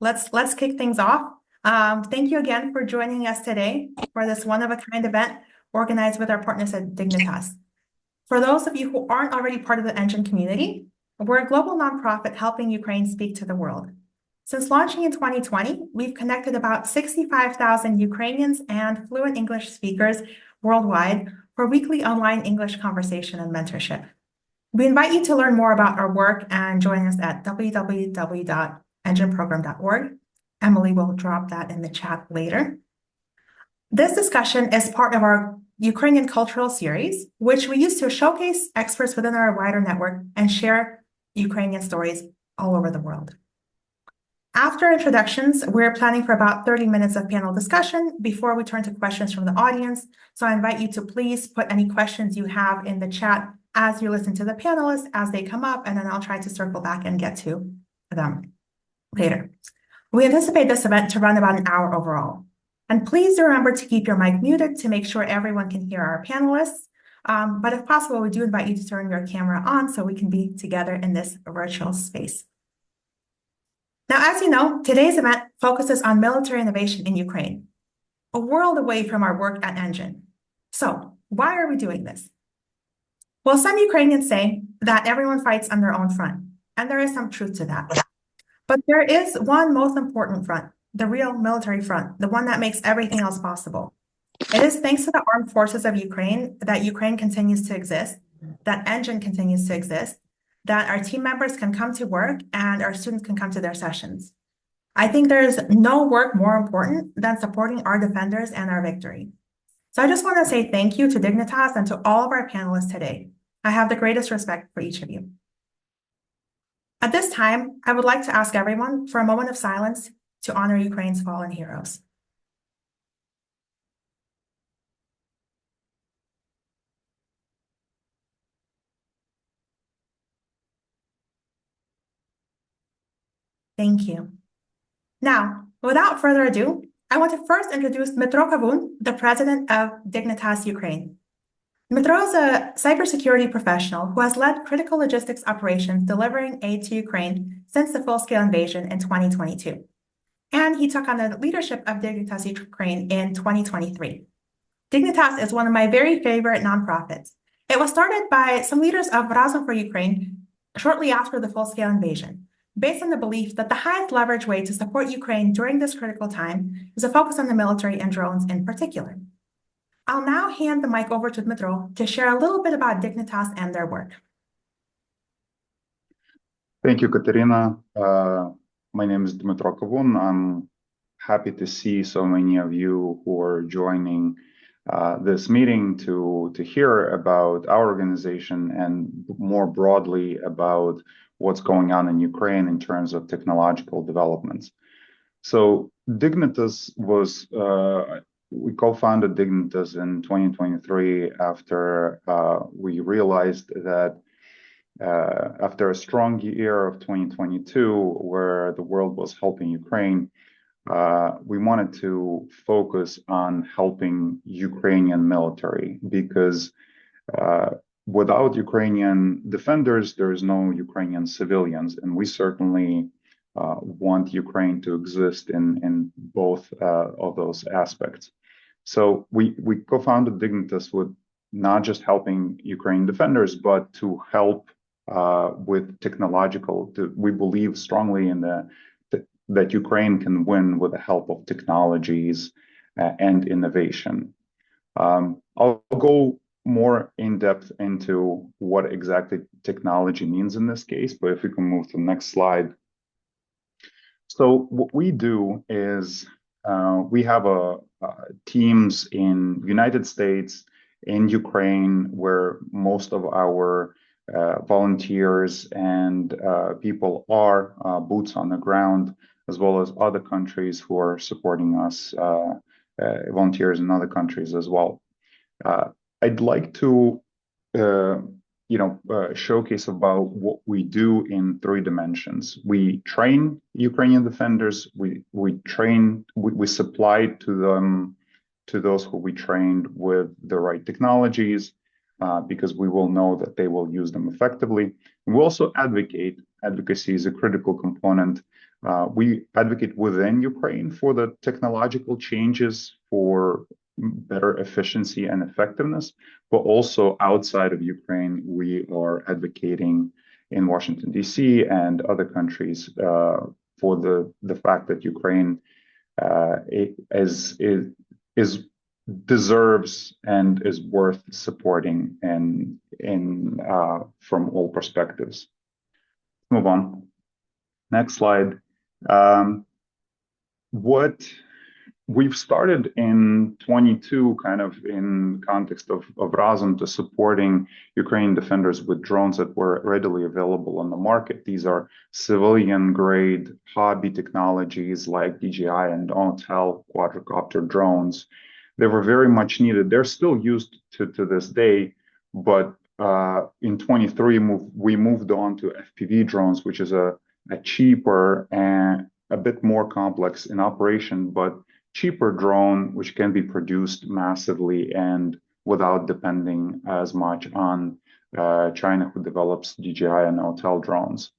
let's kick things off. Thank you again for joining us today for this one-of-a-kind event organized with our partners at Dignitas. For those of you who aren't already part of the ENGin community, we're a global nonprofit helping Ukraine speak to the world. Since launching in 2020, we've connected about 65,000 Ukrainians and fluent English speakers worldwide for weekly online English conversation and mentorship. We invite you to learn more about our work and join us at www.enginprogram.org. Emily will drop that in the chat later. This discussion is part of our Ukrainian cultural series, which we use to showcase experts within our wider network and share Ukrainian stories all over the world. After introductions, we're planning for about 30 minutes of panel discussion before we turn to questions from the audience. So I invite you to please put any questions you have in the chat as you listen to the panelists as they come up, and then I'll try to circle back and get to them later. We anticipate this event to run about an hour overall. And please remember to keep your mic muted to make sure everyone can hear our panelists. But if possible, we do invite you to turn your camera on so we can be together in this virtual space. Now, as you know, today's event focuses on military innovation in Ukraine, a world away from our work at ENGin. So why are we doing this? Well, some Ukrainians say that everyone fights on their own front, and there is some truth to that. But there is one most important front, the real military front, the one that makes everything else possible. It is thanks to the armed forces of Ukraine that Ukraine continues to exist, that ENGin continues to exist, that our team members can come to work and our students can come to their sessions. I think there's no work more important than supporting our defenders and our victory. So I just want to say thank you to Dignitas and to all of our panelists today. I have the greatest respect for each of you. At this time, I would like to ask everyone for a moment of silence to honor Ukraine's fallen heroes. Thank you. Now, without further ado, I want to first introduce Dmytro Kavun, the president of Dignitas Ukraine. Dmytro is a cybersecurity professional who has led critical logistics operations delivering aid to Ukraine since the full-scale invasion in 2022. And he took on the leadership of Dignitas Ukraine in 2023. Dignitas is one of my very favorite nonprofits. It was started by some leaders of Razom for Ukraine shortly after the full-scale invasion, based on the belief that the highest leverage way to support Ukraine during this critical time is a focus on the military and drones in particular. I'll now hand the mic over to Dmytro to share a little bit about Dignitas and their work. Thank you, Katerina. My name is Dmytro Kavun. I'm happy to see so many of you who are joining this meeting to hear about our organization and more broadly about what's going on in Ukraine in terms of technological developments. So Dignitas was, we co-founded Dignitas in 2023 after we realized that after a strong year of 2022, where the world was helping Ukraine, we wanted to focus on helping Ukrainian military because without Ukrainian defenders, there is no Ukrainian civilians, and we certainly want Ukraine to exist in both of those aspects. So we co-founded Dignitas with not just helping Ukrainian defenders, but to help with technological. We believe strongly in that Ukraine can win with the help of technologies and innovation. I'll go more in depth into what exactly technology means in this case, but if we can move to the next slide. So what we do is we have teams in United States, in Ukraine, where most of our volunteers and people are boots on the ground, as well as other countries who are supporting us, volunteers in other countries as well. I'd like to showcase about what we do in 3 dimensions. We train Ukrainian defenders. We supply to them, to those who we trained, with the right technologies, because we will know that they will use them effectively. And we also advocate. Advocacy is a critical component We advocate within Ukraine for the technological changes for better efficiency and effectiveness, but also outside of Ukraine, we are advocating in Washington, D.C. and other countries for the fact that Ukraine is deserves and is worth supporting in from all perspectives. Move on. Next slide. What we've started in 22, kind of in context of Razum, to supporting Ukrainian defenders with drones that were readily available on the market. These are civilian-grade hobby technologies like DJI and Autel quadricopter drones. They were very much needed. They're still used to this day, but in 23, we moved on to FPV drones, which is a cheaper and a bit more complex in operation, but cheaper drone, which can be produced massively and without depending as much on China, who develops DJI and Autel drones.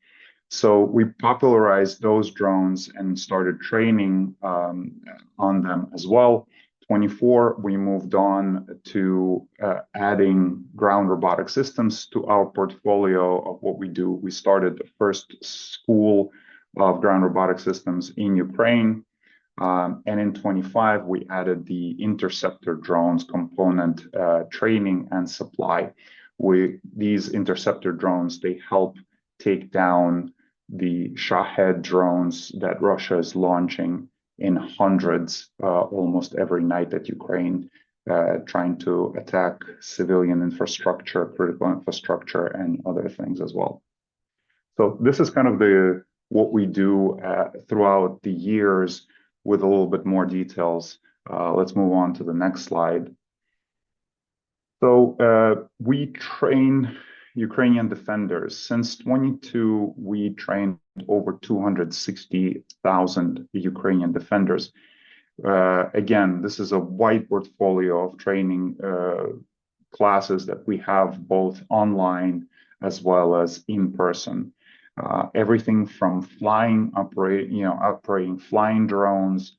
So we popularized those drones and started training on them as well. 24, we moved on to adding ground robotic systems to our portfolio of what we do. We started the first school of ground robotic systems in Ukraine. And in 25, we added the interceptor drones component training and supply. These interceptor drones, they help take down the Shahed drones that Russia is launching in hundreds almost every night at Ukraine, trying to attack civilian infrastructure, critical infrastructure, and other things as well. So this is kind of what we do throughout the years with a little bit more details. Let's move on to the next slide. So we train Ukrainian defenders. Since 22, we trained over 260,000 Ukrainian defenders. Again, this is a wide portfolio of training classes that we have both online as well as in person. Everything from operating flying drones,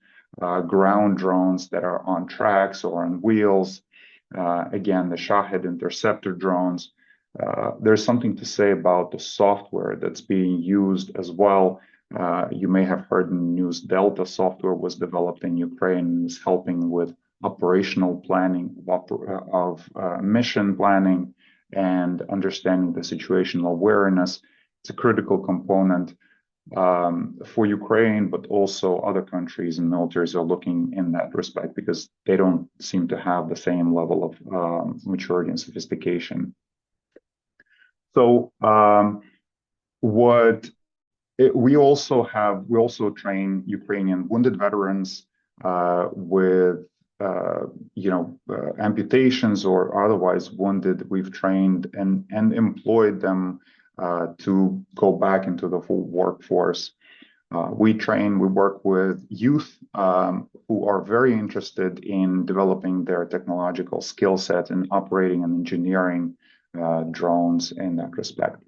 ground drones that are on tracks or on wheels. Again, the Shahed interceptor drones. There's something to say about the software that's being used as well. You may have heard in the news, Delta software was developed in Ukraine and is helping with operational planning of mission planning and understanding the situational awareness. It's a critical component for Ukraine, but also other countries and militaries are looking in that respect because they don't seem to have the same level of maturity and sophistication. So we also train Ukrainian wounded veterans with amputations or otherwise wounded. We've trained and employed them to go back into the full workforce. We work with youth who are very interested in developing their technological skill set in operating and engineering drones in that respect.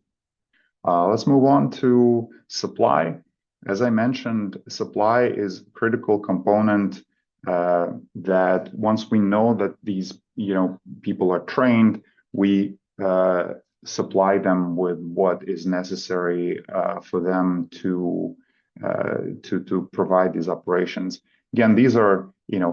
Let's move on to supply. As I mentioned, supply is a critical component that once we know that these people are trained, we supply them with what is necessary for them to provide these operations. Again, these are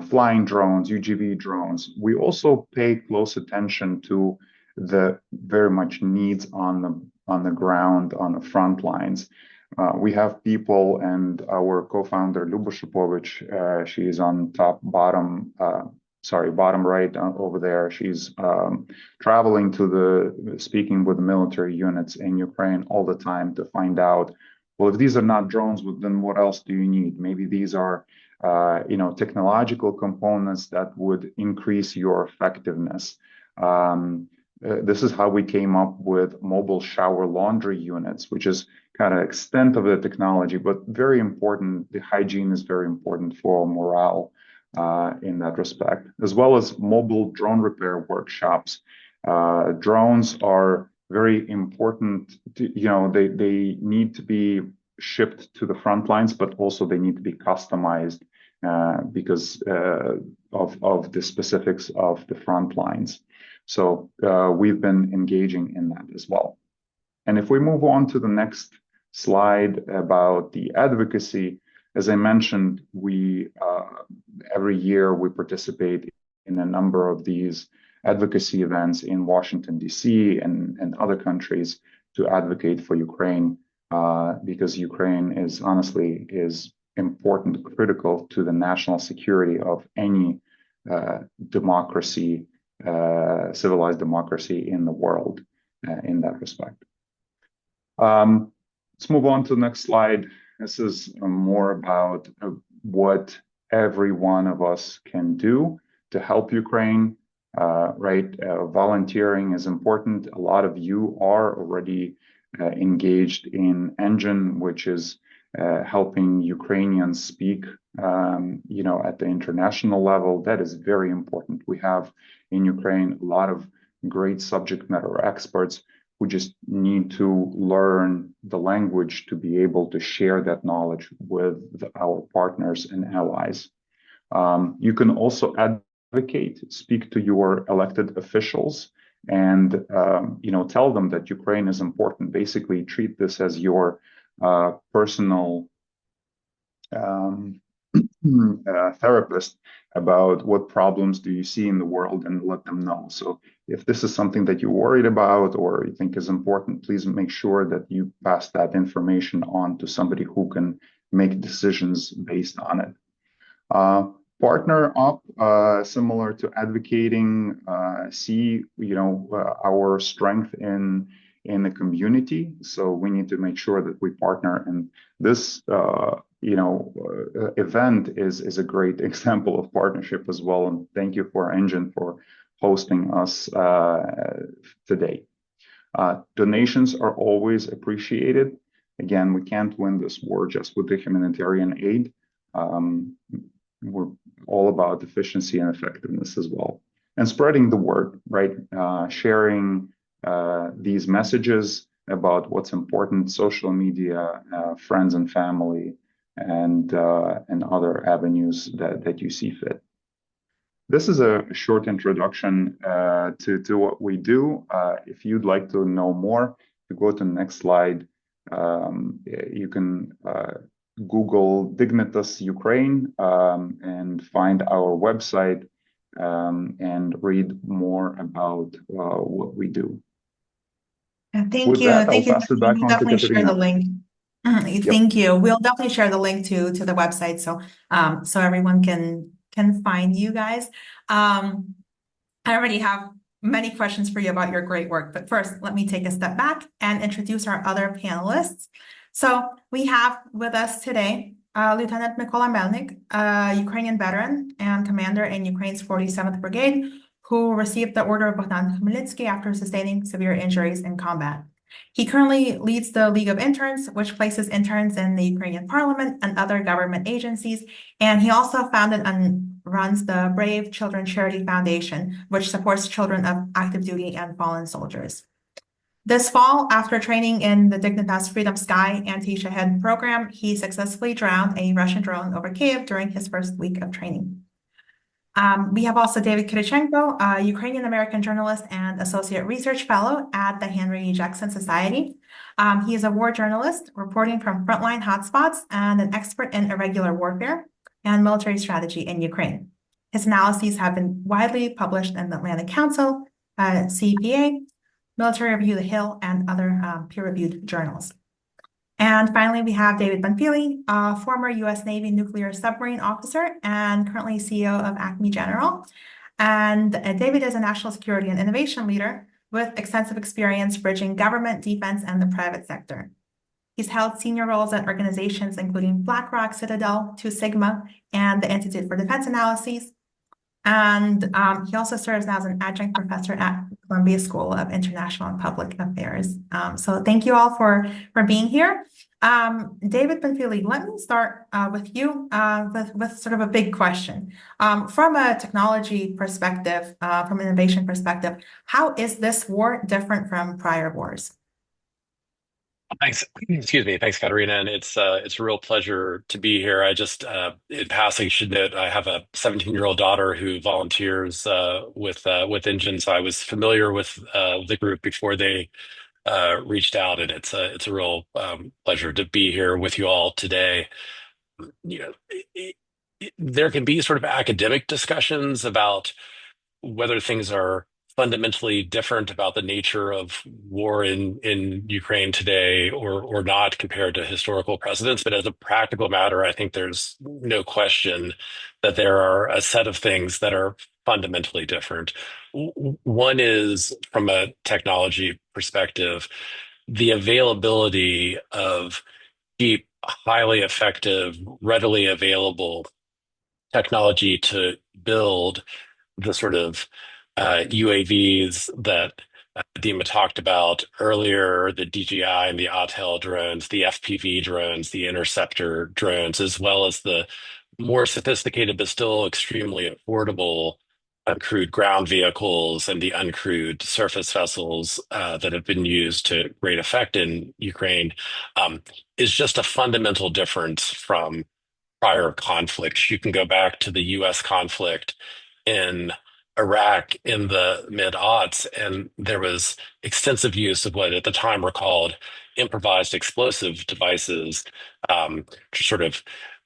flying drones, UGV drones. We also pay close attention to the very much needs on the ground, on the front lines. We have people, and our co-founder Luba Shapovich, she is on bottom right over there. She's traveling speaking with the military units in Ukraine all the time to find out, well, if these are not drones, then what else do you need? Maybe these are technological components that would increase your effectiveness. This is how we came up with mobile shower laundry units, which is kind of extent of the technology, but very important. The hygiene is very important for morale in that respect, as well as mobile drone repair workshops. Drones are very important. They need to be shipped to the front lines, but also they need to be customized because of the specifics of the front lines. So we've been engaging in that as well. And if we move on to the next slide about the advocacy, as I mentioned, we every year we participate in a number of these advocacy events in Washington, D.C. and other countries to advocate for Ukraine because Ukraine is honestly important, critical to the national security of any democracy, civilized democracy in the world in that respect. Let's move on to the next slide. This is more about what every one of us can do to help Ukraine, right? Volunteering is important. A lot of you are already engaged in ENGin, which is helping Ukrainians speak, at the international level. That is very important. We have in Ukraine a lot of great subject matter experts who just need to learn the language to be able to share that knowledge with our partners and allies. You can also advocate, speak to your elected officials, and tell them that Ukraine is important. Basically, treat this as your personal therapist about what problems do you see in the world and let them know. So if this is something that you're worried about or you think is important, please make sure that you pass that information on to somebody who can make decisions based on it. Partner up, similar to advocating, see our strength in the community. So we need to make sure that we partner, and this event is a great example of partnership as well. And thank you for ENGin for hosting us today. Donations are always appreciated. Again, we can't win this war just with the humanitarian aid. We're all about efficiency and effectiveness as well. And spreading the word, right? Sharing these messages about what's important, social media, friends and family, and other avenues that you see fit. This is a short introduction to what we do. If you'd like to know more, you go to the next slide. You can Google Dignitas Ukraine and find our website and read more about what we do. Thank With you. that, Thank I'll you. pass it back We'll on to definitely share the Katerina. link. Thank you. We'll definitely share the link to the website so everyone can find you guys. I already have many questions for you about your great work, but first, let me take a step back and introduce our other panelists. So we have with us today Lieutenant Mykola Melnik, a Ukrainian veteran and commander in Ukraine's 47th Brigade, who received the Order of Bogdan Khmelnytsky after sustaining severe injuries in combat. He currently leads the League of Interns, which places interns in the Ukrainian Parliament and other government agencies, and he also founded and runs the Brave Children Charity Foundation, which supports children of active duty and fallen soldiers. This fall, after training in the Dignitas Freedom Sky anti-Shahed program, he successfully drowned a Russian drone over Kiev during his first week of training. We have also David Kirichenko, a Ukrainian-American journalist and associate research fellow at the Henry Jackson Society. He is a war journalist reporting from frontline hotspots and an expert in irregular warfare and military strategy in Ukraine. His analyses have been widely published in the Atlantic Council, CPA, Military Review, The Hill, and other peer-reviewed journals. And finally, we have David Banfili, a former U.S. Navy nuclear submarine officer and currently CEO of Acme General. And David is a national security and innovation leader with extensive experience bridging government, defense, and the private sector. He's held senior roles at organizations including BlackRock, Citadel, Two Sigma, and the Institute for Defense Analyses. And he also serves now as an adjunct professor at Columbia School of International and Public Affairs. So thank you all for being here. David Banfili, let me start with you with sort of a big question. From a technology perspective, from an innovation perspective, how is this war different from prior wars? Thanks. Excuse me. Thanks, Katerina. And it's a real pleasure to be here. I just in passing should note I have a 17-year-old daughter who volunteers with ENGin, so I was familiar with the group before they reached out, and it's a real pleasure to be here with you all today. You know, there can be sort of academic discussions about whether things are fundamentally different about the nature of war in Ukraine today or not compared to historical precedents. But as a practical matter, I think there's no question that there are a set of things that are fundamentally different. One is from a technology perspective, the availability of cheap, highly effective, readily available technology to build the sort of UAVs that Dima talked about earlier, the DJI and the Autel drones, the FPV drones, the interceptor drones, as well as the more sophisticated but still extremely affordable uncrewed ground vehicles and the uncrewed surface vessels that have been used to great effect in Ukraine, um, is just a fundamental difference from prior conflicts. You can go back to the US conflict in Iraq in the mid-aughts, and there was extensive use of what at the time were called improvised explosive devices, sort of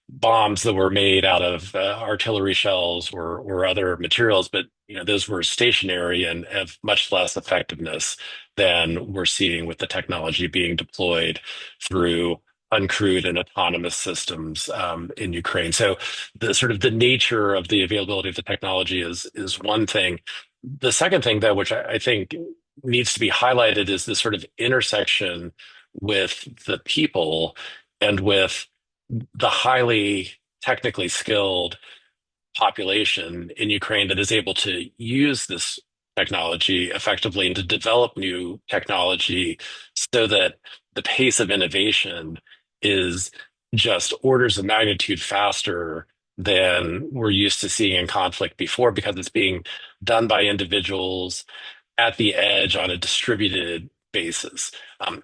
bombs that were made out of artillery shells or other materials, but those were stationary and have much less effectiveness than we're seeing with the technology being deployed through uncrewed and autonomous systems in Ukraine. So the sort of the nature of the availability of the technology is one thing. The second thing, though, which I think needs to be highlighted, is this sort of intersection with the people and with the highly technically skilled population in Ukraine that is able to use this technology effectively and to develop new technology so that the pace of innovation is just orders of magnitude faster than we're used to seeing in conflict before because it's being done by individuals at the edge on a distributed basis.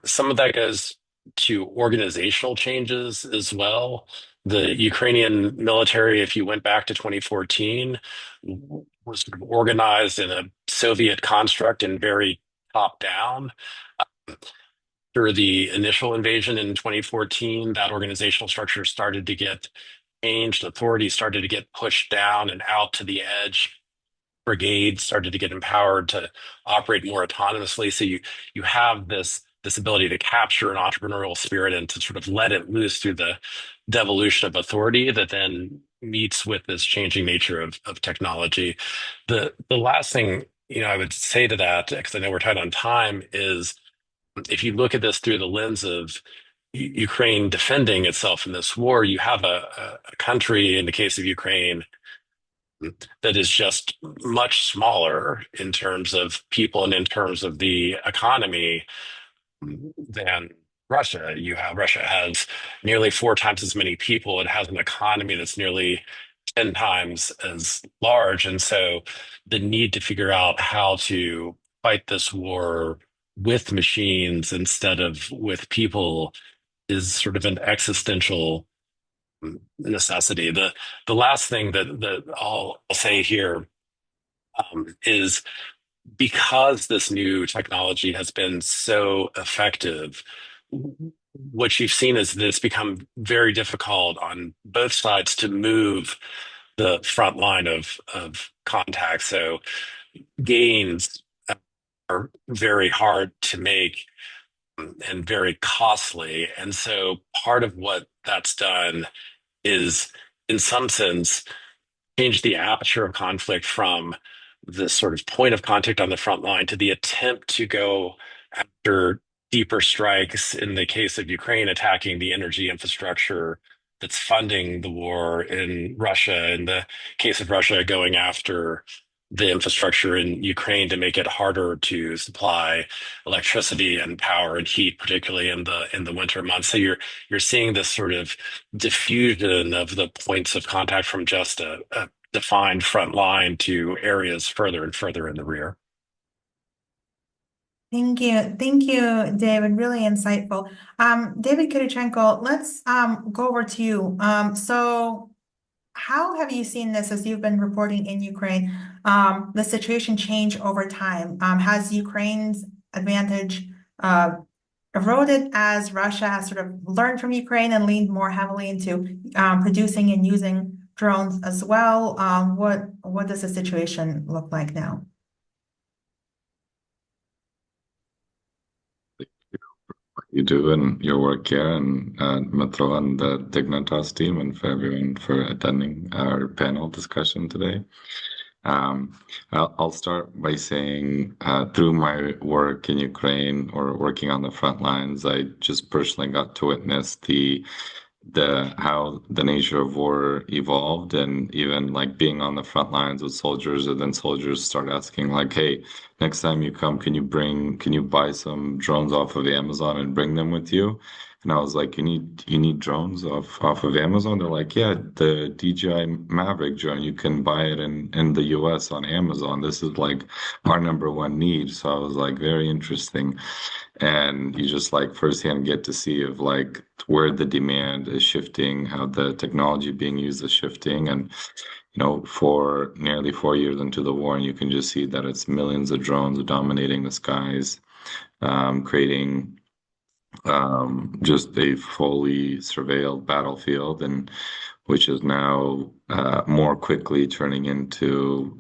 Some of that goes to organizational changes as well. The Ukrainian military, if you went back to 2014, was sort of organized in a Soviet construct and very top down. After the initial invasion in 2014, that organizational structure started to get changed. Authorities started to get pushed down and out to the edge. Brigades started to get empowered to operate more autonomously. So you have this ability to capture an entrepreneurial spirit and to sort of let it loose through the devolution of authority that then meets with this changing nature of technology. The last thing I would say to that, because I know we're tight on time, is if you look at this through the lens of Ukraine defending itself in this war, you have a country, in the case of Ukraine, that is just much smaller in terms of people and in terms of the economy than Russia. Russia has nearly four times as many people. It has an economy that's nearly 10 times as large. And so the need to figure out how to fight this war with machines instead of with people is sort of an existential necessity. The last thing that I'll say here is because this new technology has been so effective, what you've seen is that it's become very difficult on both sides to move the front line of contact. So gains are very hard to make and very costly. And so part of what that's done is, in some sense, change the aperture of conflict from this sort of point of contact on the front line to the attempt to go after deeper strikes in the case of Ukraine attacking the energy infrastructure that's funding the war in Russia, in the case of Russia going after the infrastructure in Ukraine to make it harder to supply electricity and power and heat, particularly in the winter months. So you're seeing this sort of diffusion of the points of contact from just a defined front line to areas further and further in the rear. Thank you, David. Really insightful. David Kirichenko, let's go over to you. So how have you seen this as you've been reporting in Ukraine? The situation change over time? Has Ukraine's advantage uh, eroded as Russia has sort of learned from Ukraine and leaned more heavily into producing and using drones as well? What does the situation look like now? You do and your work here, and Metro and the Dignitas team, and for everyone for attending our panel discussion today. I'll start by saying through my work in Ukraine or working on the front lines, I just personally got to witness the how the nature of war evolved, and even like being on the front lines with soldiers, and then soldiers start asking like, hey, next time you come, can you buy some drones off of Amazon and bring them with you? And I was like, you need drones off of Amazon? They're like, yeah, the DJI Maverick drone, you can buy it in the US on Amazon. This is like our number one need. So I was like, very interesting. And you just like firsthand get to see of like where the demand is shifting, how the technology being used is shifting. And for nearly 4 years into the war, and you can just see that it's millions of drones dominating the skies, creating just a fully surveilled battlefield, and which is now more quickly turning into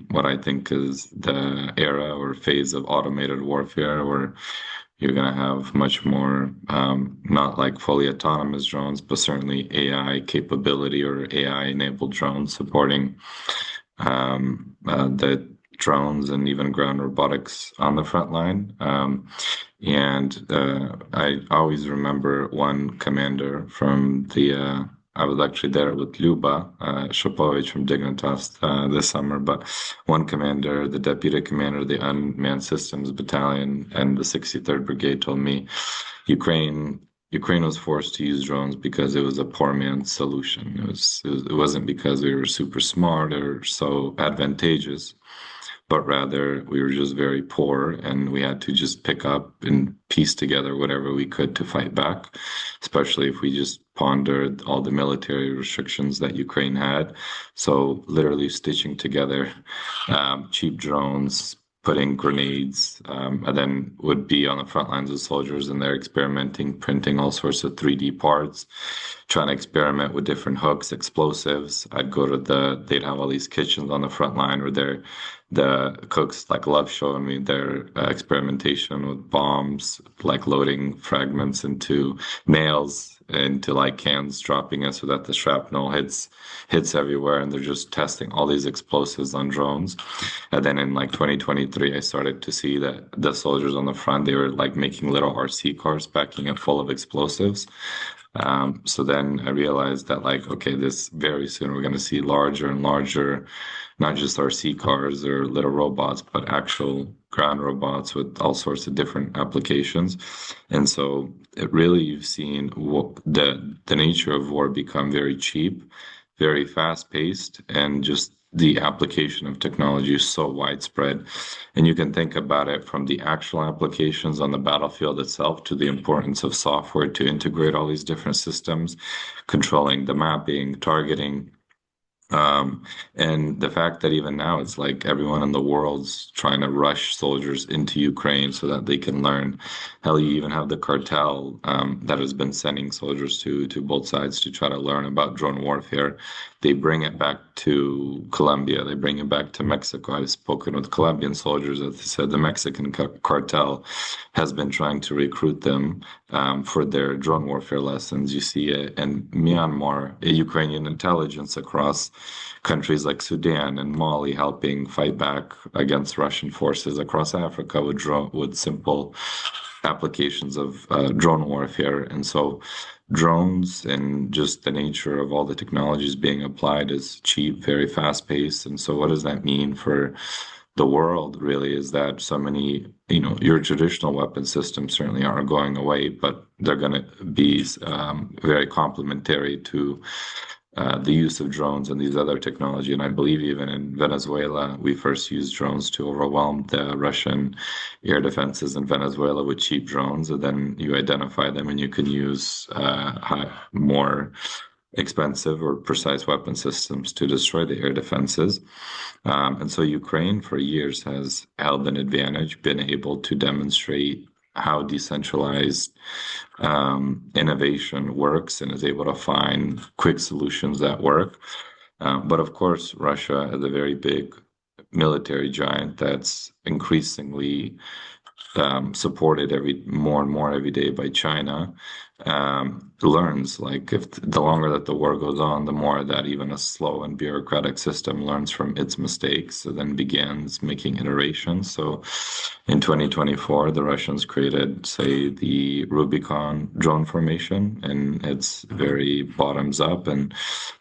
what I think is the era or phase of automated warfare, where you're going to have much more, not like fully autonomous drones, but certainly AI capability or AI-enabled drones supporting the drones and even ground robotics on the front line. I always remember one commander from I was actually there with Luba Shopovich from Dignitas this summer, but one commander, the deputy commander of the Unmanned Systems Battalion and the 63rd Brigade told me Ukraine was forced to use drones because it was a poor man's solution. It wasn't because we were super smart or so advantageous, but rather we were just very poor and we had to just pick up and piece together whatever we could to fight back, especially if we just pondered all the military restrictions that Ukraine had. So literally stitching together cheap drones, putting grenades, and then would be on the front lines of soldiers, and they're experimenting, printing all sorts of 3D parts, trying to experiment with different hooks, explosives. They'd have all these kitchens on the front line where the cooks like love showing me their experimentation with bombs, like loading fragments into nails into like cans, dropping it so that the shrapnel hits everywhere, and they're just testing all these explosives on drones. And then in like 2023, I started to see that the soldiers on the front, they were like making little RC cars, packing it full of explosives. So then I realized that like, okay, this very soon we're going to see larger and larger, not just RC cars or little robots, but actual ground robots with all sorts of different applications. And so it really, you've seen the nature of war become very cheap, very fast paced, and just the application of technology is so widespread. And you can think about it from the actual applications on the battlefield itself to the importance of software to integrate all these different systems, controlling the mapping, targeting. And the fact that even now it's like everyone in the world's trying to rush soldiers into Ukraine so that they can learn. Hell, you even have the cartel that has been sending soldiers to both sides to try to learn about drone warfare. They bring it back to Colombia. They bring it back to Mexico. I've spoken with Colombian soldiers that said the Mexican cartel has been trying to recruit them for their drone warfare lessons. You see it in Myanmar, Ukrainian intelligence across countries like Sudan and Mali helping fight back against Russian forces across Africa with simple applications of drone warfare. And so drones and just the nature of all the technologies being applied is cheap, very fast paced. And so what does that mean for the world really is that so many, your traditional weapon systems certainly aren't going away, but they're going to be very complementary to the use of drones and these other technology. And I believe even in Venezuela, we first used drones to overwhelm the Russian air defenses in Venezuela with cheap drones. And then you identify them and you can use more expensive or precise weapon systems to destroy the air defenses. And so Ukraine for years has held an advantage, been able to demonstrate how decentralized innovation works and is able to find quick solutions that work. But of course, Russia is a very big military giant that's increasingly supported more and more every day by China, learns like if the longer that the war goes on, the more that even a slow and bureaucratic system learns from its mistakes, so then begins making iterations. So in 2024, the Russians created, say, the Rubicon drone formation, and it's very bottoms up, and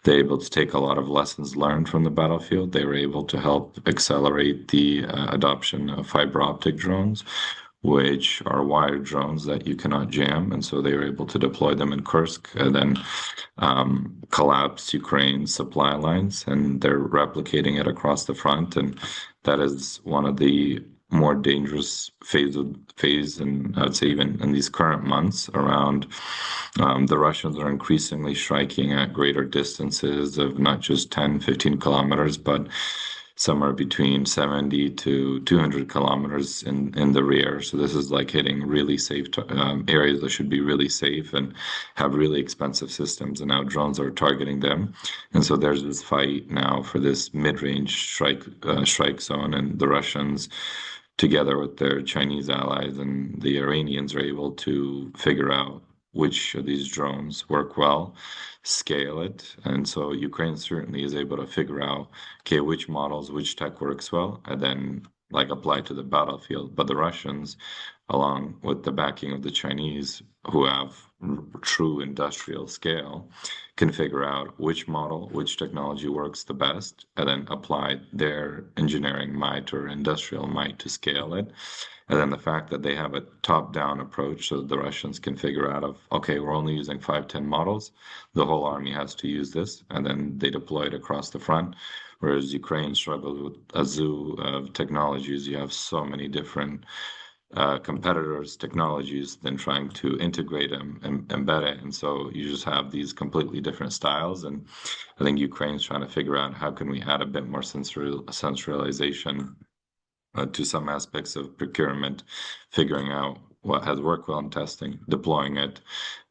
they're able to take a lot of lessons learned from the battlefield. They were able to help accelerate the adoption of fiber optic drones, which are wired drones that you cannot jam. And so they were able to deploy them in Kursk and then collapse Ukraine's supply lines. And they're replicating it across the front. And that is one of the more dangerous phase, and I would say even in these current months around the Russians are increasingly striking at greater distances of not just 10, 15 kilometers, but somewhere between 70 to 200 kilometers in the rear. So this is like hitting really safe areas that should be really safe and have really expensive systems. And now drones are targeting them. And so there's this fight now for this mid-range strike zone, and the Russians, together with their Chinese allies and the Iranians, are able to figure out which of these drones work well, scale it. And so Ukraine certainly is able to figure out, okay, which models, which tech works well, and then like apply to the battlefield. But the Russians, along with the backing of the Chinese, who have true industrial scale, can figure out which model, which technology works the best, and then apply their engineering might or industrial might to scale it. And then the fact that they have a top-down approach, so the Russians can figure out okay, we're only using 5, 10 models. The whole army has to use this, and then they deploy it across the front. Whereas Ukraine struggled with a zoo of technologies. You have so many different competitors' technologies, then trying to integrate them and embed it. And so you just have these completely different styles. And I think Ukraine's trying to figure out how can we add a bit more centralization to some aspects of procurement, figuring out what has worked well in testing, deploying it.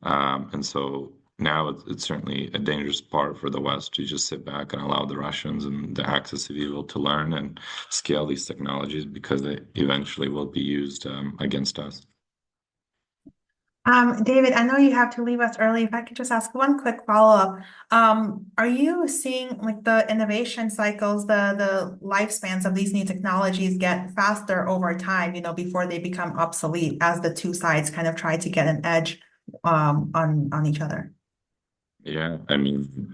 And so now it's certainly a dangerous part for the West to just sit back and allow the Russians and the axis of evil to learn and scale these technologies, because they eventually will be used against us. David, I know you have to leave us early. If I could just ask one quick follow-up. Are you seeing like the innovation cycles, the lifespans of these new technologies get faster over time, before they become obsolete as the two sides kind of try to get an edge on each other? Yeah, I mean,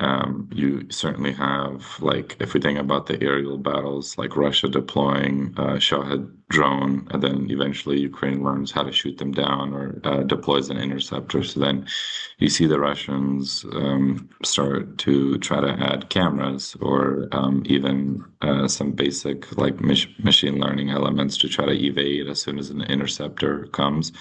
you certainly have, like, if we think about the aerial battles, like Russia deploying Shahed drone, and then eventually Ukraine learns how to shoot them down or deploys an interceptor. So then you see the Russians start to try to add cameras or even some basic like machine learning elements to try to evade as soon as an interceptor comes.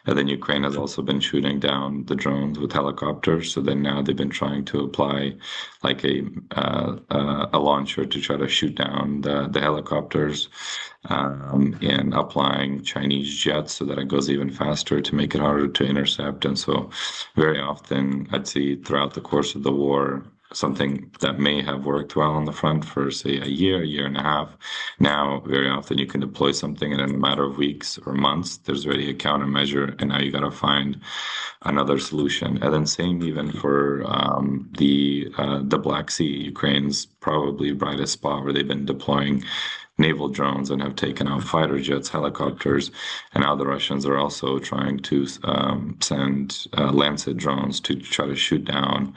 And then Ukraine has also been shooting down the drones with helicopters. So then now they've been trying to apply like a launcher to try to shoot down the helicopters, and applying Chinese jets so that it goes even faster to make it harder to intercept. And so very often I'd say throughout the course of the war, something that may have worked well on the front for say a year and a half, now very often you can deploy something and in a matter of weeks or months there's already a countermeasure, and now you got to find another solution. And then same even for the Black Sea. Ukraine's probably brightest spot where they've been deploying naval drones and have taken out fighter jets, helicopters, and now the Russians are also trying to send Lancet drones to try to shoot down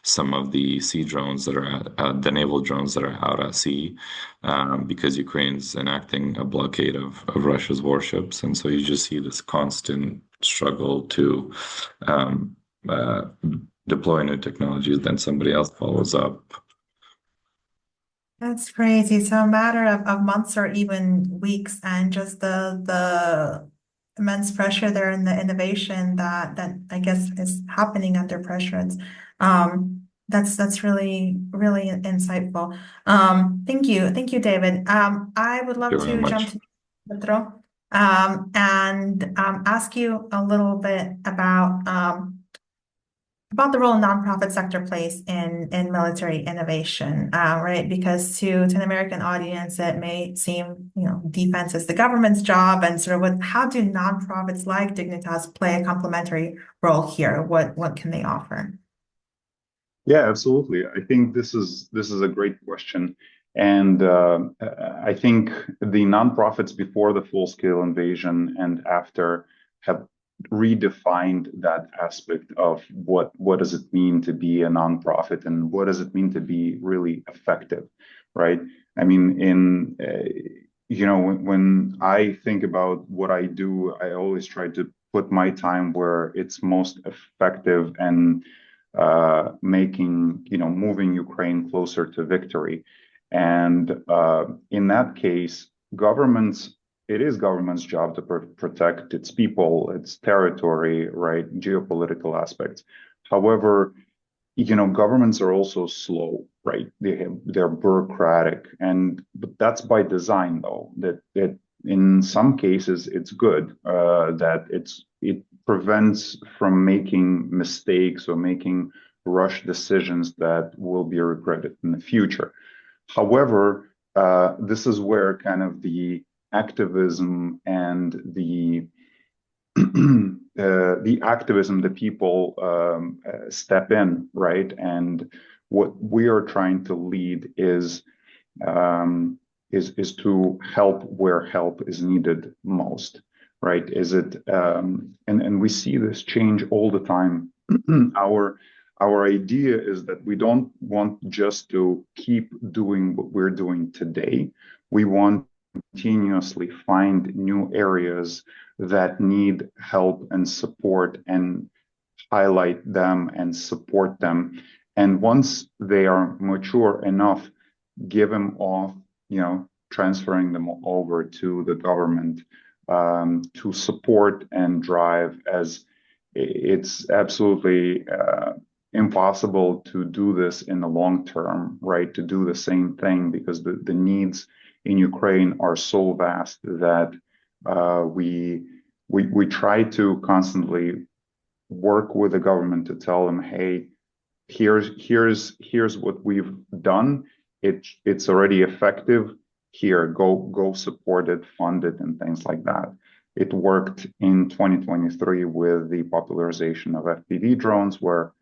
some of the sea drones that are the naval drones that are out at sea, because Ukraine's enacting a blockade of Russia's warships. And so you just see this constant struggle to deploy new technologies, then somebody else follows up. That's crazy. So a matter of months or even weeks, and just the immense pressure there in the innovation that I guess is happening under pressure. It's that's really really insightful. Thank you, David. I would love Thank you very to jump much. to Pedro, and ask you a little bit about the role nonprofit sector plays in military innovation, right? Because to an American audience, it may seem, defense is the government's job, and sort of how do nonprofits like Dignitas play a complementary role here? What can they offer? Yeah, absolutely. I think this is a great question, and I think the nonprofits before the full-scale invasion and after have redefined that aspect of what does it mean to be a nonprofit and what does it mean to be really effective, right? I mean, when I think about what I do, I always try to put my time where it's most effective and moving Ukraine closer to victory. And in that case, it is government's job to protect its people, its territory, right? Geopolitical aspects. However, governments are also slow, right? They're bureaucratic, but that's by design, though. That in some cases it's good that it prevents from making mistakes or making rush decisions that will be regretted in the future. However, this is where kind of the activism and the activism that people step in, right? And what we are trying to lead is to help where help is needed most, right? And we see this change all the time. Our idea is that we don't want just to keep doing what we're doing today. We want to continuously find new areas that need help and support and highlight them and support them. And once they are mature enough, give them off, transferring them over to the government to support and drive, as it's absolutely impossible to do this in the long term, right? To do the same thing because the needs in Ukraine are so vast that we try to constantly work with the government to tell them, hey, here's what we've done. It's already effective. Here, go support it, fund it, and things like that. It worked in 2023 with the popularization of FPV drones, where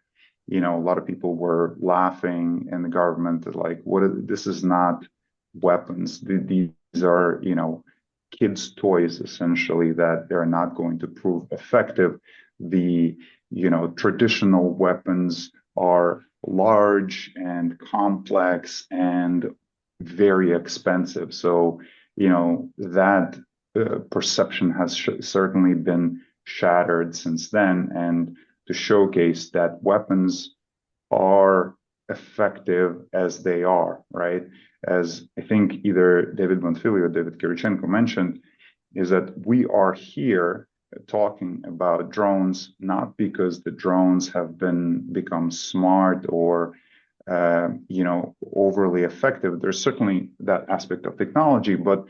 a lot of people were laughing in the government like, this is not weapons. These are, kids' toys, essentially, that they're not going to prove effective. The, traditional weapons are large and complex and very expensive. So, that perception has certainly been shattered since then. And to showcase that weapons are effective as they are, right? As I think either David Bonfili or David Kirichenko mentioned, is that we are here talking about drones not because the drones have become smart or overly effective. There's certainly that aspect of technology, but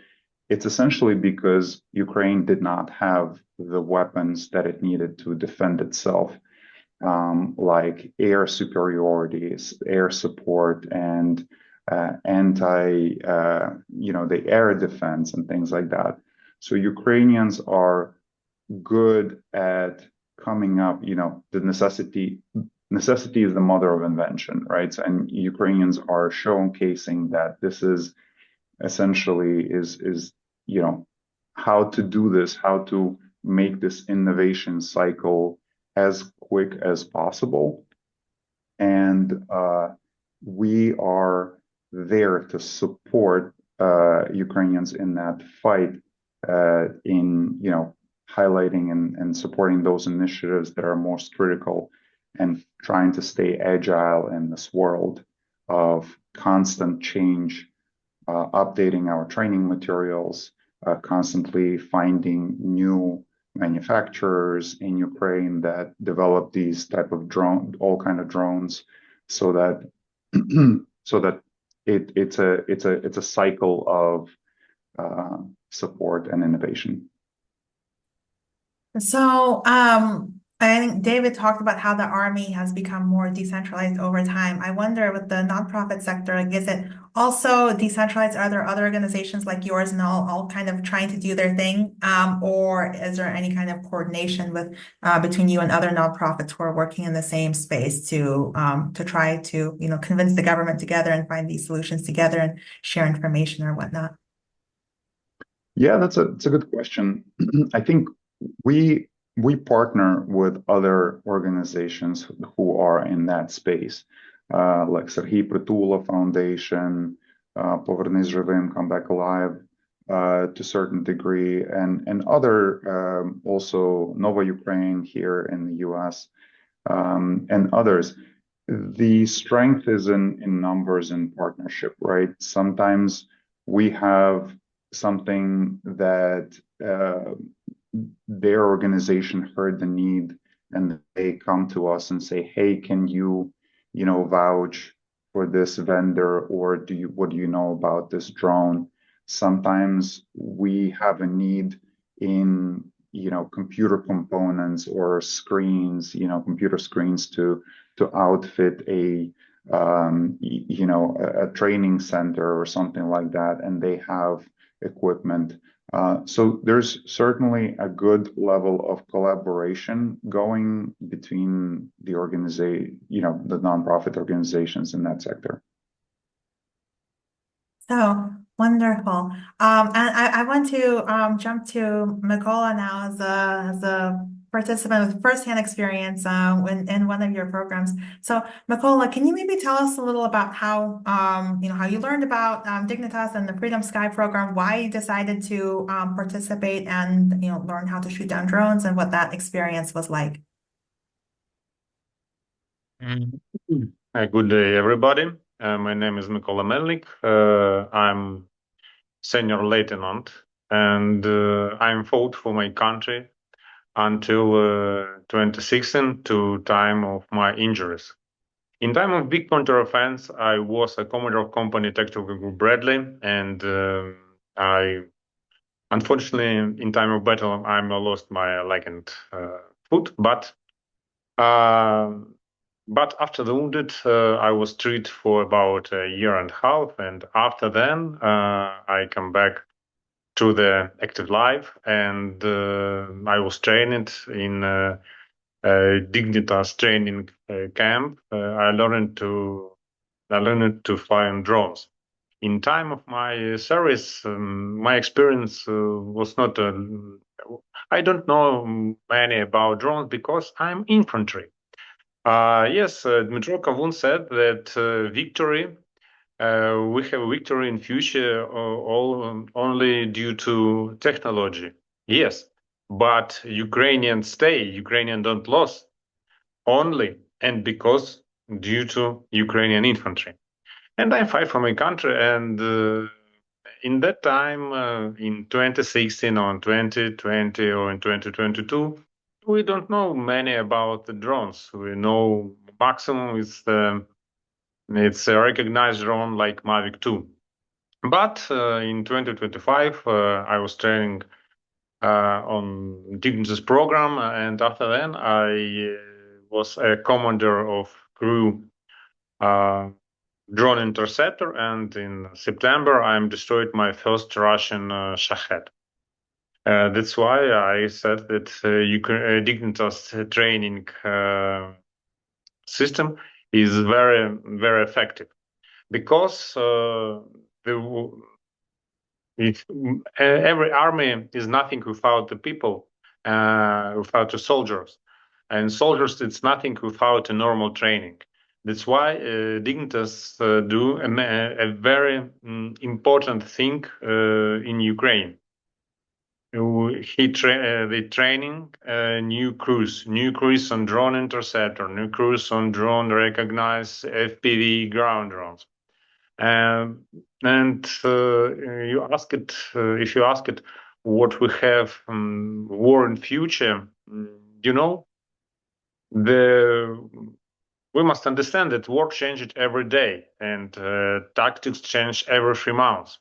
it's essentially because Ukraine did not have the weapons that it needed to defend itself, like air superiorities, air support, and the air defense and things like that. So Ukrainians are good at coming up, the necessity is the mother of invention, right? And Ukrainians are showcasing that this is essentially is how to do this, how to make this innovation cycle as quick as possible. And we are there to support Ukrainians in that fight, in highlighting and supporting those initiatives that are most critical. and trying to stay agile in this world of constant change, updating our training materials, constantly finding new manufacturers in Ukraine that develop these type of all kind of drones, so that so that it's a cycle of support and innovation. So, I think David talked about how the army has become more decentralized over time. I wonder with the nonprofit sector, like, is it also decentralized? Are there other organizations like yours and all kind of trying to do their thing? Or is there any kind of coordination with between you and other nonprofits who are working in the same space to try to, convince the government together and find these solutions together and share information or whatnot? Yeah, it's a good question. I think we partner with other organizations who are in that space, like Serhiy Pritula Foundation, Povernись Живим, Come Back Alive, to a certain degree, and other also Nova Ukraine here in the US, and others. The strength is in numbers and partnership, right? Sometimes we have something that their organization heard the need, and they come to us and say, hey, can you vouch for this vendor, or what do you know about this drone? Sometimes we have a need in computer components or screens, computer screens to outfit a training center or something like that, and they have equipment. So there's certainly a good level of collaboration going between the the nonprofit organizations in that sector. So wonderful. And I want to jump to Mikola now as a participant with firsthand experience in one of your programs. So Mikola, can you maybe tell us a little about how how you learned about Dignitas and the Freedom Sky program, why you decided to participate and learn how to shoot down drones, and what that experience was like? Good day, everybody. My name is Mikola Melnik. I'm senior lieutenant, and I'm fought for my country until 2016 to time of my injuries. In time of big counter-offense, I was a commodore of company Tactical Group Bradley, and I unfortunately in time of battle I lost my leg and foot, but after the wounded, I was treated for about a year and a half, and after then, I come back to the active life, and I was trained in Dignitas training camp. I learned to fly on drones. In time of my service, my experience was not. I don't know many about drones because I'm infantry. Yes, Dmitro Kavun said that we have victory in future all only due to technology. Yes, but Ukrainian don't lose only and because due to Ukrainian infantry. And I fight for my country, and in that time, in 2016 or in 2020 or in 2022, we don't know many about the drones. We know maximum is it's a recognized drone like Mavic 2. But in 2025, I was training on Dignitas program, and after then, I was a commander of crew drone interceptor, and in September, I destroyed my first Russian Shahed. That's why I said that Dignitas training system is very, very effective because every army is nothing without the people, without the soldiers, and soldiers it's nothing without a normal training. That's why Dignitas do a very important thing in Ukraine. they training new crews on drone interceptor, new crews on drone recognize FPV ground drones. And you ask it if you ask it what we have war in future, you know, we must understand that war changes every day and tactics change every 3 months.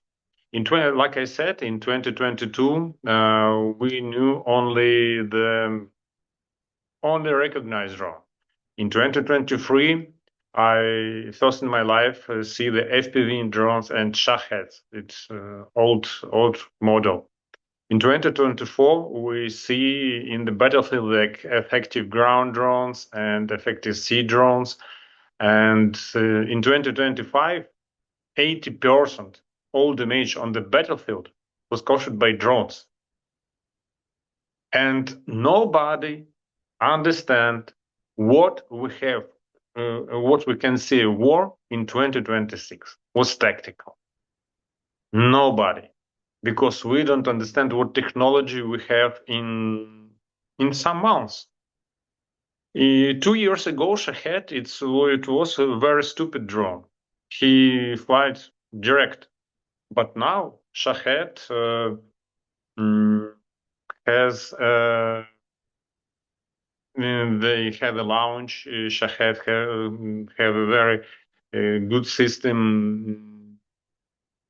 Like I said, in 2022, we knew only recognized drone. In 2023, I first in my life see the FPV drones and Shaheds. It's old model. In 2024, we see in the battlefield like effective ground drones and effective sea drones. And in 2025, 80% all damage on the battlefield was caused by drones. And nobody understand what we have, what we can see a war in 2026 was tactical. Nobody, because we don't understand what technology we have in some months. 2 years ago, Shahed, it was a very stupid drone. He flies direct, but now Shahed has they have a launch. Shahed have a very good system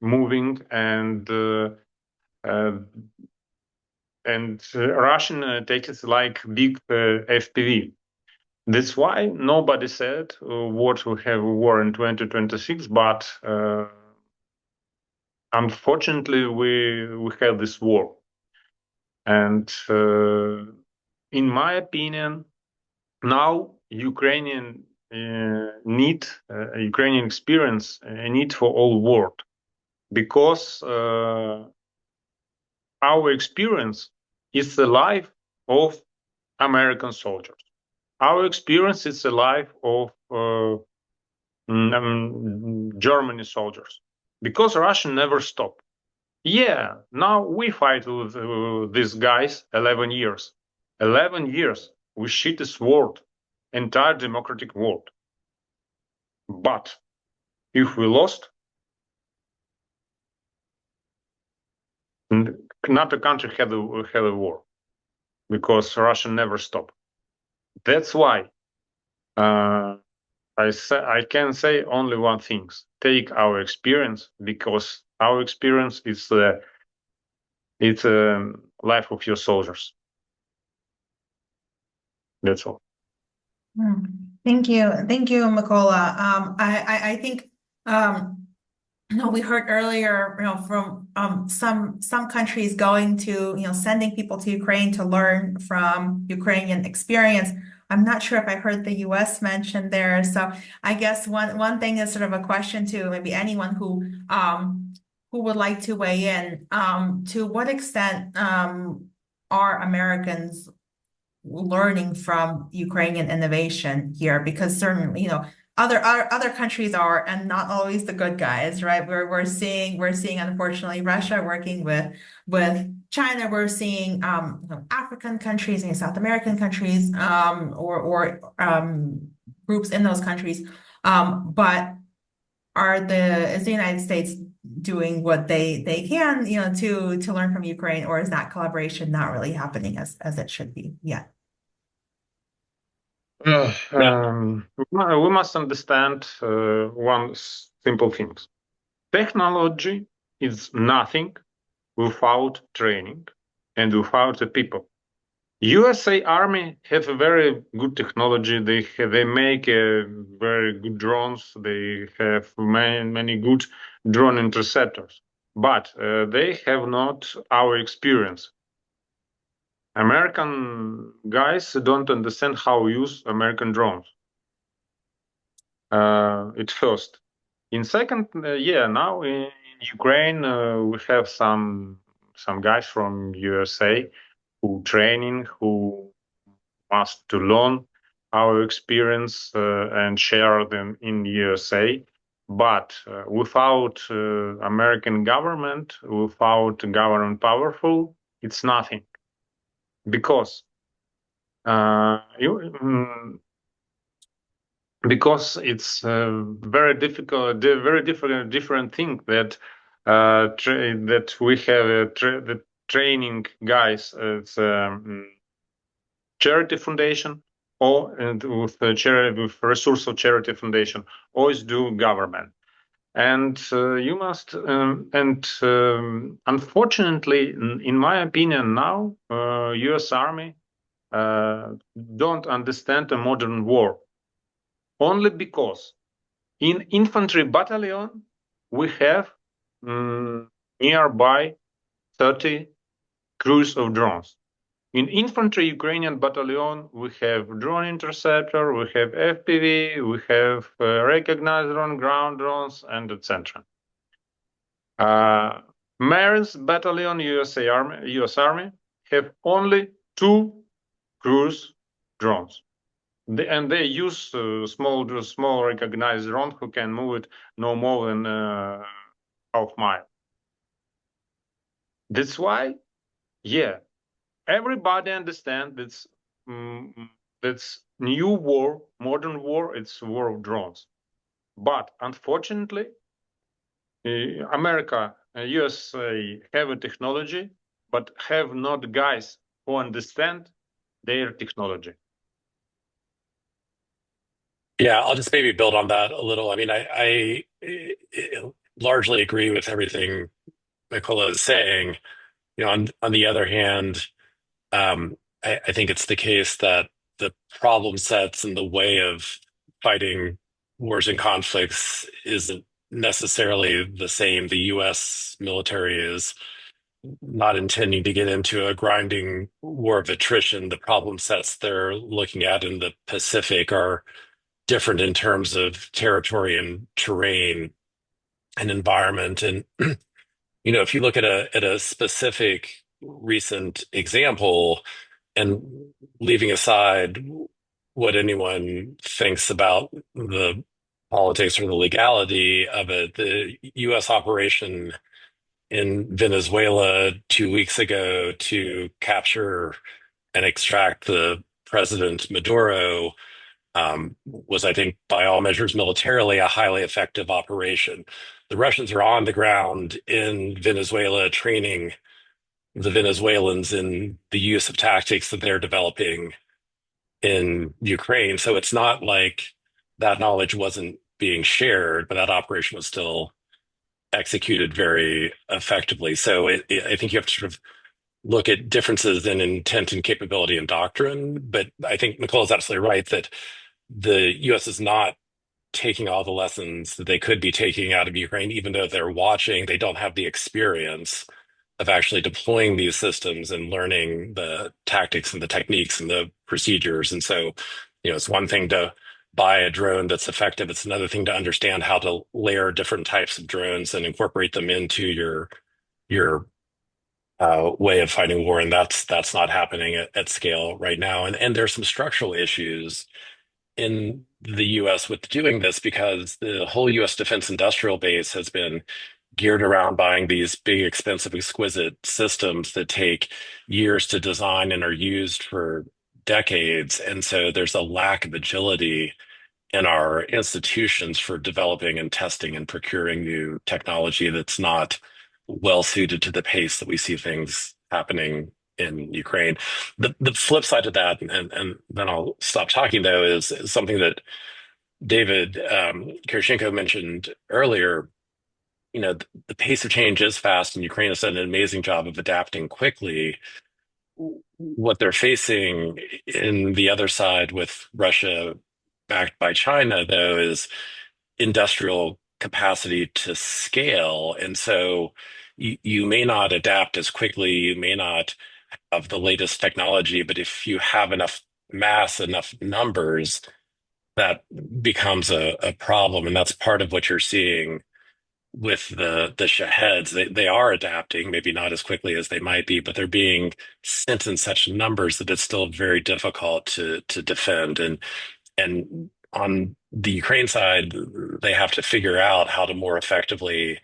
moving, and Russian takes it like big FPV. That's why nobody said what we have war in 2026, but unfortunately we have this war. And in my opinion, now Ukrainian Ukrainian experience a need for all world, because our experience is the life of American soldiers. Our experience is the life of Germany soldiers, because Russia never stopped. Yeah, now we fight with these guys 11 years. 11 years we shit this world, entire democratic world. But if we lost, not a country had a war, because Russia never stopped. That's why I can say only one thing: take our experience, because our experience is it's life of your soldiers. That's all. Thank you, Mykola. I think we heard earlier, from some countries going to, sending people to Ukraine to learn from Ukrainian experience. I'm not sure if I heard the U.S. mentioned there. So I guess one thing is sort of a question to maybe anyone who would like to weigh in. To what extent are Americans learning from Ukrainian innovation here? Because certainly, other countries are, and not always the good guys, right? We're seeing unfortunately Russia working with China. We're seeing African countries and South American countries, or groups in those countries. But is the United States doing what they can, to learn from Ukraine, or is that collaboration not really happening as it should be yet? We must understand one simple thing: technology is nothing without training and without the people. USA Army have a very good technology. They make very good drones. They have many good drone interceptors, but they have not our experience. American guys don't understand how to use American drones. At first. In second, now in Ukraine we have some guys from USA who training, who must to learn our experience and share them in USA. But without American government, without government powerful, it's nothing, because because it's very difficult, very different thing that that we have the training guys. It's charity foundation, or and with charity, with resource of charity foundation, or is do government. And you must unfortunately, in my opinion, now U.S. Army don't understand a modern war, only because in infantry battalion we have nearby 30 crews of drones. In infantry Ukrainian battalion, we have drone interceptor, we have FPV, we have recognized drone, ground drones, and etc. Marin's battalion, US Army, have only 2 cruise drones. And they use small recognized drone who can move it no more than half mile. That's why, yeah, everybody understands that's new war, modern war. It's war of drones. But unfortunately, America, USA have a technology, but have not guys who understand their technology. Yeah, I'll just maybe build on that a little. I mean, I largely agree with everything Mykola is saying. You know, on the other hand, I think it's the case that the problem sets and the way of fighting wars and conflicts isn't necessarily the same. The U.S. military is not intending to get into a grinding war of attrition. The problem sets they're looking at in the Pacific are different in terms of territory and terrain and environment. And you know, if you look at a specific recent example, and leaving aside what anyone thinks about the politics or the legality of it, the U.S. operation in Venezuela 2 weeks ago to capture and extract the President Maduro was, I think, by all measures, militarily a highly effective operation. The Russians are on the ground in Venezuela training the Venezuelans in the use of tactics that they're developing in Ukraine. So it's not like that knowledge wasn't being shared, but that operation was still executed very effectively. So I think you have to sort of look at differences in intent and capability and doctrine. But I think Nicole is absolutely right that the U.S. is not taking all the lessons that they could be taking out of Ukraine, even though they're watching, they don't have the experience of actually deploying these systems and learning the tactics and the techniques and the procedures. And so, you know, it's one thing to buy a drone that's effective. It's another thing to understand how to layer different types of drones and incorporate them into your way of fighting war. And that's not happening at scale right now. And there's some structural issues in the US with doing this because the whole US defense industrial base has been geared around buying these big, expensive, exquisite systems that take years to design and are used for decades. And so there's a lack of agility in our institutions for developing and testing and procuring new technology that's not well suited to the pace that we see things happening in Ukraine. The flip side of that, and then I'll stop talking though, is something that David Kirichenko mentioned earlier. You know, the pace of change is fast, and Ukraine has done an amazing job of adapting quickly. What they're facing in the other side with Russia backed by China, though, is industrial capacity to scale. And so you may not adapt as quickly, you may not have the latest technology, but if you have enough mass, enough numbers, that becomes a problem. And that's part of what you're seeing with the Shaheds. They are adapting, maybe not as quickly as they might be, but they're being sent in such numbers that it's still very difficult to defend. And on the Ukraine side, they have to figure out how to more effectively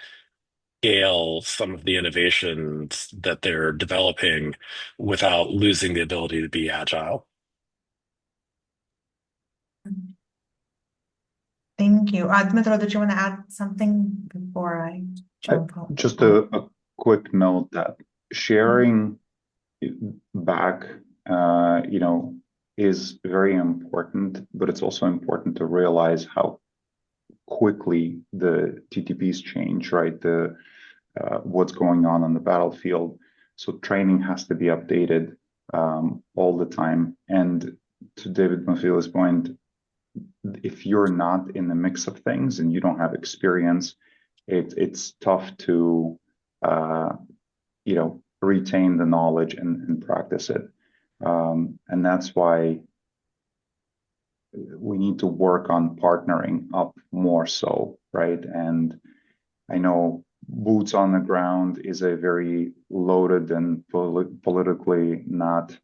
scale some of the innovations that they're developing without losing the ability to be agile. Thank you. Dmytro, did you want to add something before I jump on? Just a quick note that sharing back, is very important, but it's also important to realize how quickly the TTPs change, right? What's going on the battlefield. So training has to be updated all the time. And to David Mafila's point, if you're not in the mix of things and you don't have experience, it's tough to retain the knowledge and practice it. And that's why we need to work on partnering up more so, right? And I know boots on the ground is a very loaded and politically not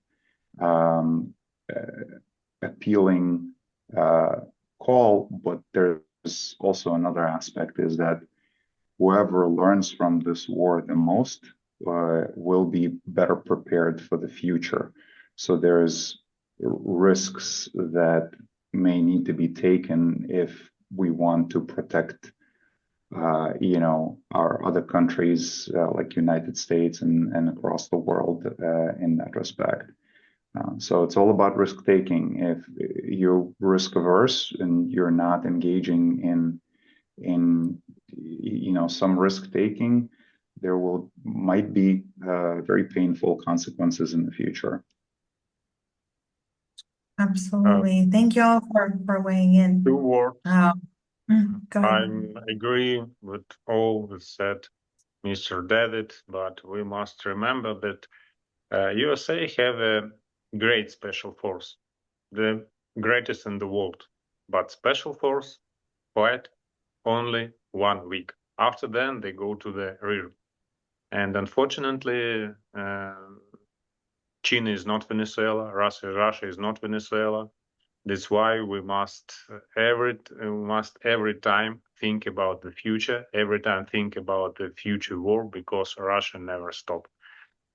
appealing call, but there's also another aspect is that whoever learns from this war the most will be better prepared for the future. So there's risks that may need to be taken if we want to protect our other countries like United States and across the world in that respect. So it's all about risk taking. If you're risk averse and you're not engaging in some risk taking, there might be very painful consequences in the future. Absolutely. Thank you all for weighing in. 2 words. Go ahead. I agree with all that said Mr. David, but we must remember that USA have a great special force, the greatest in the world. But special force fight only 1 week. After then, they go to the rear. And unfortunately, China is not Venezuela. Russia is not Venezuela. That's why we must every time think about the future. Every time think about the future war, because Russia never stop.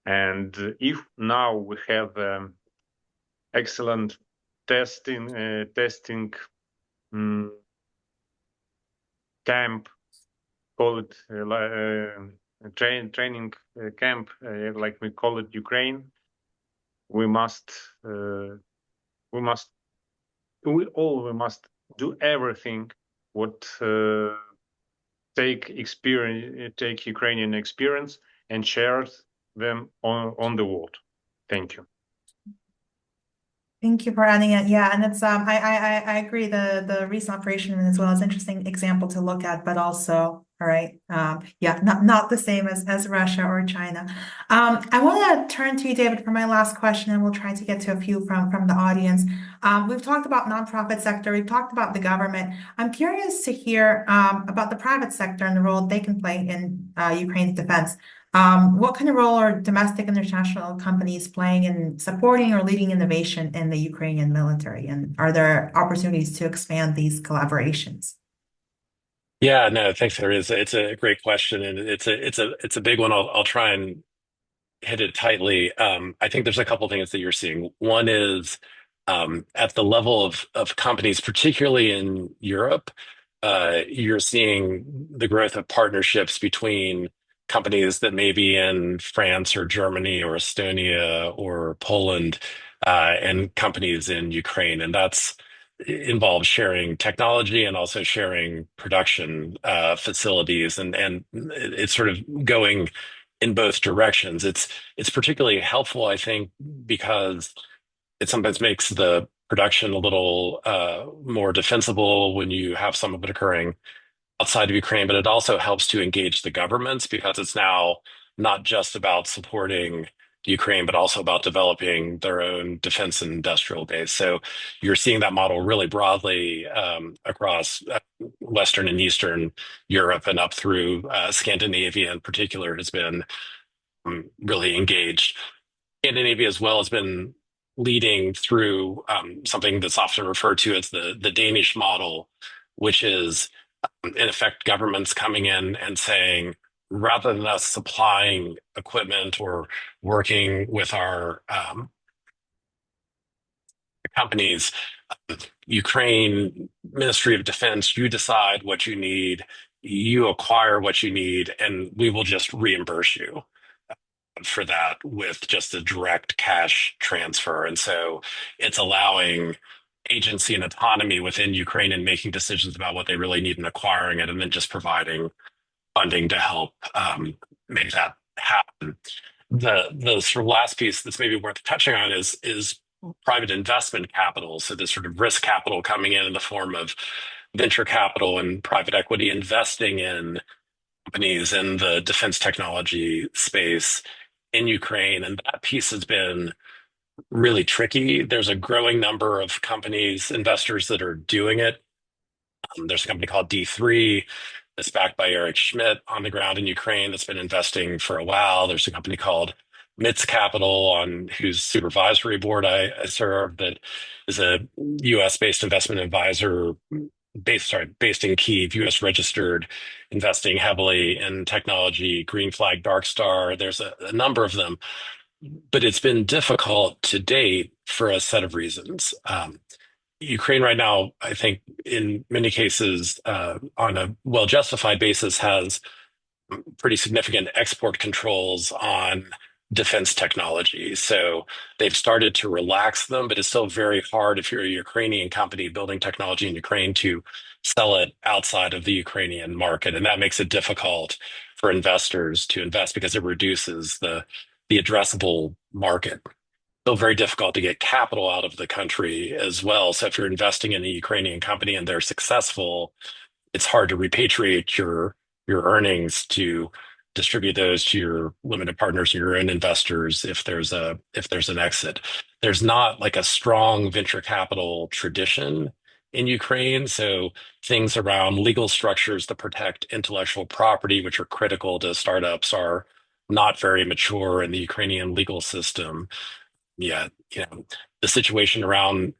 And if now we have excellent testing camp, call it training camp, like we call it Ukraine, we must do everything what take Ukrainian experience and share them on the world. Thank you. Thank you for adding it. Yeah, and it's I agree. The recent operation as well is an interesting example to look at, but also, all right, yeah, not the same as Russia or China. I want to turn to you, David, for my last question, and we'll try to get to a few from the audience. We've talked about nonprofit sector, we've talked about the government. I'm curious to hear about the private sector and the role they can play in Ukraine's defense. What kind of role are domestic and international companies playing in supporting or leading innovation in the Ukrainian military? And are there opportunities to expand these collaborations? Yeah, no, thanks, Harry. It's a great question, and it's a big one. I'll try and hit it tightly. I think there's a couple things that you're seeing. One is at the level of companies, particularly in Europe, you're seeing the growth of partnerships between companies that may be in France or Germany or Estonia or Poland, and companies in Ukraine, and that's involves sharing technology and also sharing production facilities, and it's sort of going in both directions. It's particularly helpful, I think, because it sometimes makes the production a little more defensible when you have some of it occurring outside of Ukraine, but it also helps to engage the governments because it's now not just about supporting Ukraine, but also about developing their own defense and industrial base. So you're seeing that model really broadly across Western and Eastern Europe and up through Scandinavia in particular has been really engaged. Scandinavia as well has been leading through something that's often referred to as the Danish model, which is in effect governments coming in and saying, rather than us supplying equipment or working with our companies, Ukraine Ministry of Defense, you decide what you need, you acquire what you need, and we will just reimburse you for that with just a direct cash transfer. And so it's allowing agency and autonomy within Ukraine in making decisions about what they really need and acquiring it, and then just providing funding to help make that happen. The sort of last piece that's maybe worth touching on is private investment capital. So this sort of risk capital coming in the form of venture capital and private equity investing in companies in the defense technology space in Ukraine. And that piece has been really tricky. There's a growing number of companies, investors that are doing it. There's a company called D3 that's backed by Eric Schmidt on the ground in Ukraine that's been investing for a while. There's a company called MITS Capital, on whose supervisory board I serve, that is a U.S.-based investment advisor based in Kyiv, U.S. registered, investing heavily in technology, Green Flag, Dark Star. There's a number of them, but it's been difficult to date for a set of reasons. Ukraine right now, I think, in many cases, on a well-justified basis, has pretty significant export controls on defense technology. So they've started to relax them, but it's still very hard if you're a Ukrainian company building technology in Ukraine to sell it outside of the Ukrainian market. And that makes it difficult for investors to invest because it reduces the addressable market. Still very difficult to get capital out of the country as well. So if you're investing in a Ukrainian company and they're successful, it's hard to repatriate your earnings to distribute those to your limited partners and your own investors if there's an exit. There's not like a strong venture capital tradition in Ukraine, so things around legal structures that protect intellectual property, which are critical to startups, are not very mature in the Ukrainian legal system yet. The situation around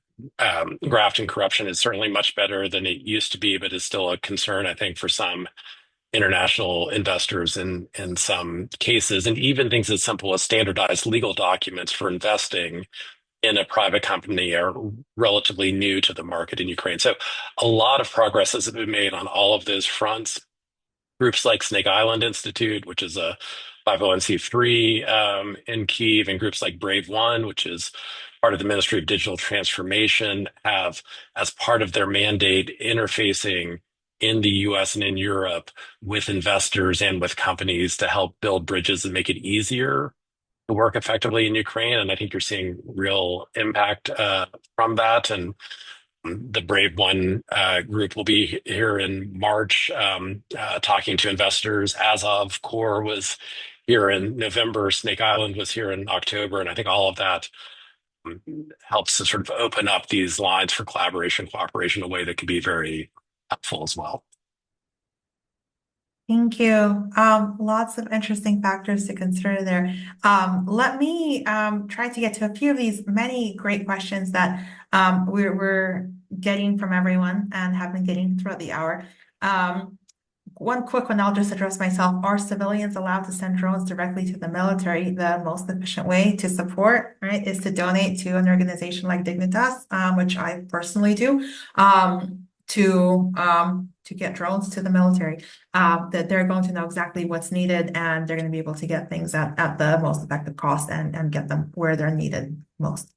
graft and corruption is certainly much better than it used to be, but is still a concern, I think, for some international investors in some cases, and even things as simple as standardized legal documents for investing in a private company are relatively new to the market in Ukraine. So a lot of progress has been made on all of those fronts. Groups like Snake Island Institute, which is a 501c3 in Kyiv, and groups like Brave One, which is part of the Ministry of Digital Transformation, have, as part of their mandate, interfacing in the US and in Europe with investors and with companies to help build bridges and make it easier to work effectively in Ukraine. And I think you're seeing real impact from that. And the Brave One group will be here in March talking to investors. As of Core was here in November, Snake Island was here in October, and I think all of that helps to sort of open up these lines for collaboration, cooperation in a way that can be very helpful as well. Thank you. Lots of interesting factors to consider there. Let me try to get to a few of these many great questions that we're getting from everyone and have been getting throughout the hour. One quick one, I'll just address myself. Are civilians allowed to send drones directly to the military? The most efficient way to support, right, is to donate to an organization like Dignitas, which I personally do, to get drones to the military, that they're going to know exactly what's needed, and they're going to be able to get things at the most effective cost and get them where they're needed most.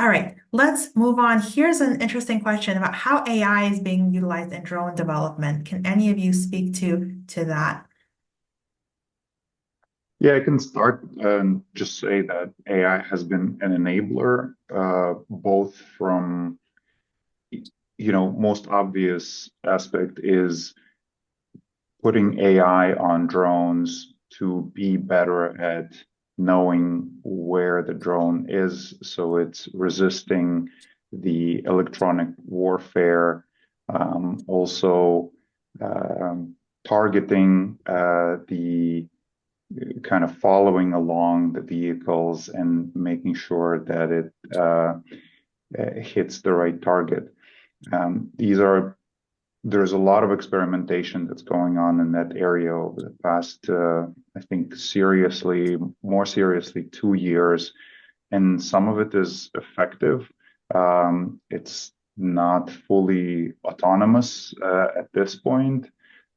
All right, let's move on. Here's an interesting question about how AI is being utilized in drone development. Can any of you speak to that? Yeah, I can start and just say that AI has been an enabler, both from, most obvious aspect is putting AI on drones to be better at knowing where the drone is, so it's resisting the electronic warfare, also targeting the kind of following along the vehicles and making sure that it hits the right target. These are there's a lot of experimentation that's going on in that area over the past, I think, more seriously, 2 years, and some of it is effective. It's not fully autonomous at this point,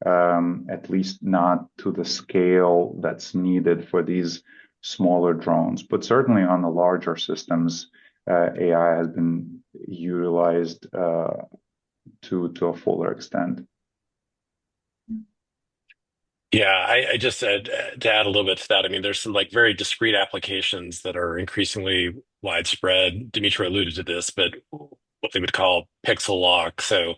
at least not to the scale that's needed for these smaller drones. But certainly on the larger systems, AI has been utilized to a fuller extent. Yeah, I just to add a little bit to that. I mean, there's some like very discrete applications that are increasingly widespread. Dimitri alluded to this, but what they would call pixel lock. So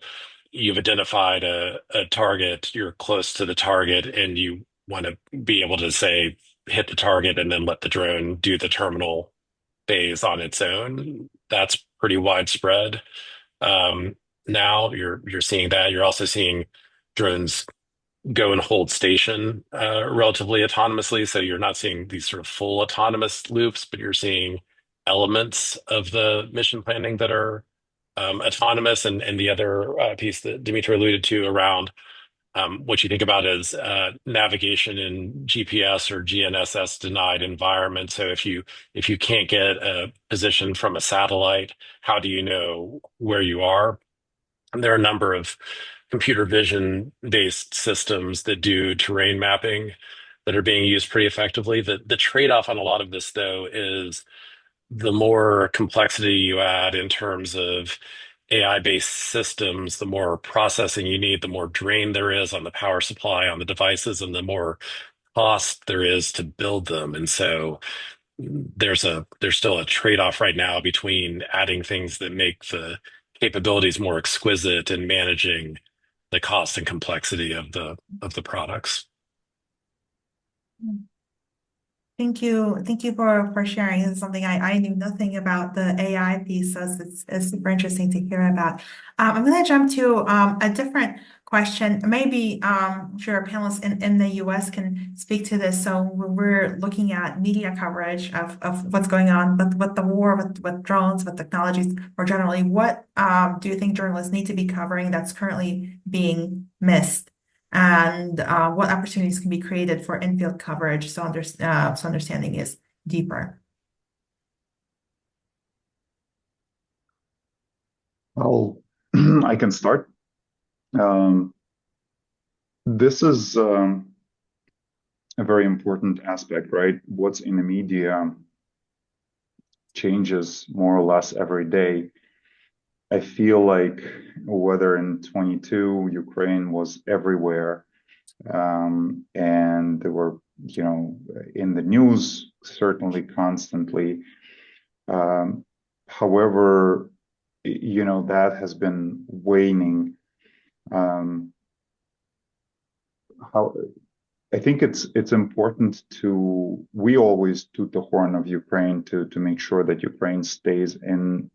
you've identified a target, you're close to the target, and you want to be able to say hit the target and then let the drone do the terminal phase on its own. That's pretty widespread. Now you're seeing that. You're also seeing drones go and hold station relatively autonomously. So you're not seeing these sort of full autonomous loops, but you're seeing elements of the mission planning that are autonomous. And the other piece that Dimitri alluded to around what you think about as navigation in GPS or GNSS denied environment. So if you can't get a position from a satellite, how do you know where you are? And there are a number of computer vision based systems that do terrain mapping that are being used pretty effectively. The trade-off on a lot of this, though, is the more complexity you add in terms of AI-based systems, the more processing you need, the more drain there is on the power supply on the devices, and the more cost there is to build them. And so there's still a trade-off right now between adding things that make the capabilities more exquisite and managing the cost and complexity of the products. Thank you. Thank you for sharing. This is something I knew nothing about the AI piece, so it's super interesting to hear about. I'm going to jump to a different question. Maybe I'm sure our panelists in the US can speak to this. So we're looking at media coverage of what's going on with the war, with drones, with technologies more generally. What do you think journalists need to be covering that's currently being missed? And what opportunities can be created for in-field coverage so understanding is deeper? Well, I can start. This is a very important aspect, right? What's in the media changes more or less every day. I feel like whether in 22, Ukraine was everywhere, and they were, in the news certainly constantly. However, that has been waning. I think it's important we always toot the horn of Ukraine to make sure that Ukraine stays in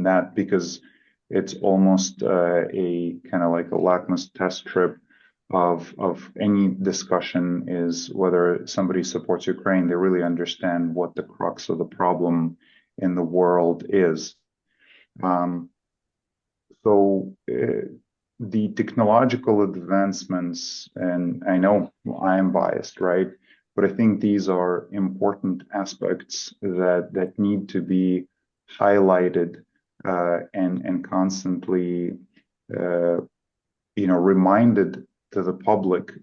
that, because it's almost a kind of like a litmus test strip of any discussion is whether somebody supports Ukraine, they really understand what the crux of the problem in the world is. The technological advancements, and I know I am biased, right? But I think these are important aspects that need to be highlighted and constantly, reminded to the public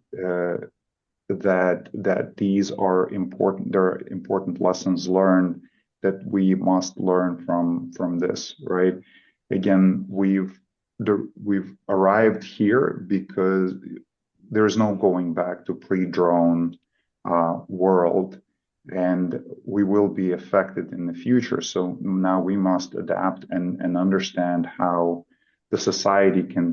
that these are important. There are important lessons learned that we must learn from this, right? Again, we've arrived here because there's no going back to pre-drone world, and we will be affected in the future. So now we must adapt and understand how the society can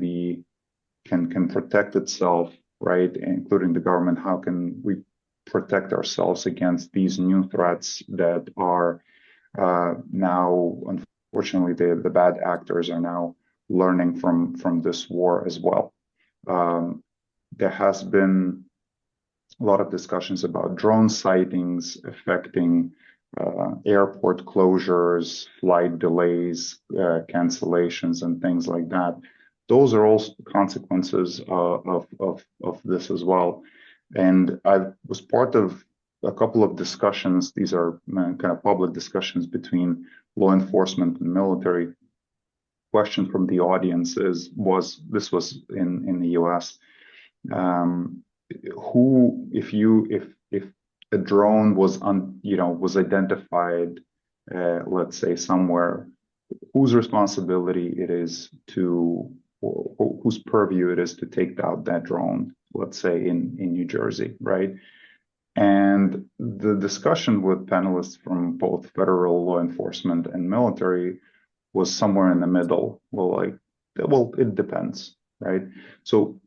protect itself, right? Including the government. How can we protect ourselves against these new threats that are now, unfortunately, the bad actors are now learning from this war as well. There has been a lot of discussions about drone sightings affecting airport closures, flight delays, cancellations, and things like that. those are also consequences of this as well. And I was part of a couple of discussions. These are kind of public discussions between law enforcement and military. Question from the audience was in the US. If a drone was was identified, let's say somewhere, whose responsibility it is to, or whose purview it is to take out that drone, let's say in New Jersey, right? And the discussion with panelists from both federal law enforcement and military was somewhere in the middle. Well, it depends, right? So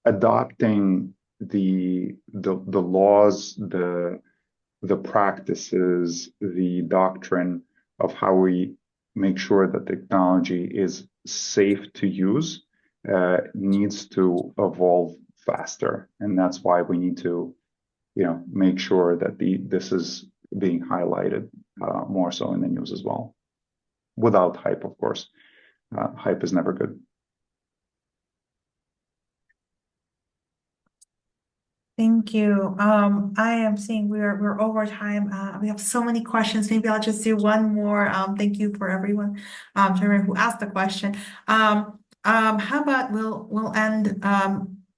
adopting the laws, the practices, the doctrine of how we make sure that technology is safe to use needs to evolve faster, and that's why we need to, make sure that this is being highlighted more so in the news as well, without hype, of course. Hype is never good. Thank you. I am seeing we're over time. We have so many questions. Maybe I'll just do one more. Thank you for everyone, to everyone who asked the question. How about we'll end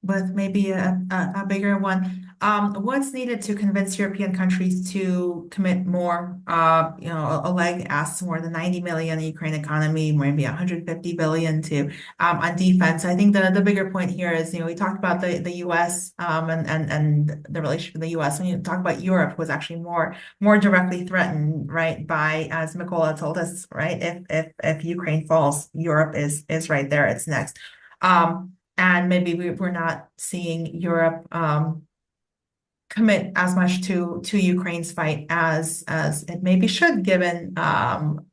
with maybe a bigger one. What's needed to convince European countries to commit more? Oleg asks more than 90 million in the Ukraine economy, maybe 150 billion to on defense. I think the bigger point here is, we talked about the US and the relationship with the US. When you talk about Europe, was actually more directly threatened, right, by, as Mykola told us, right, if Ukraine falls, Europe is right there, it's next. And maybe we're not seeing Europe commit as much to Ukraine's fight as it maybe should, given the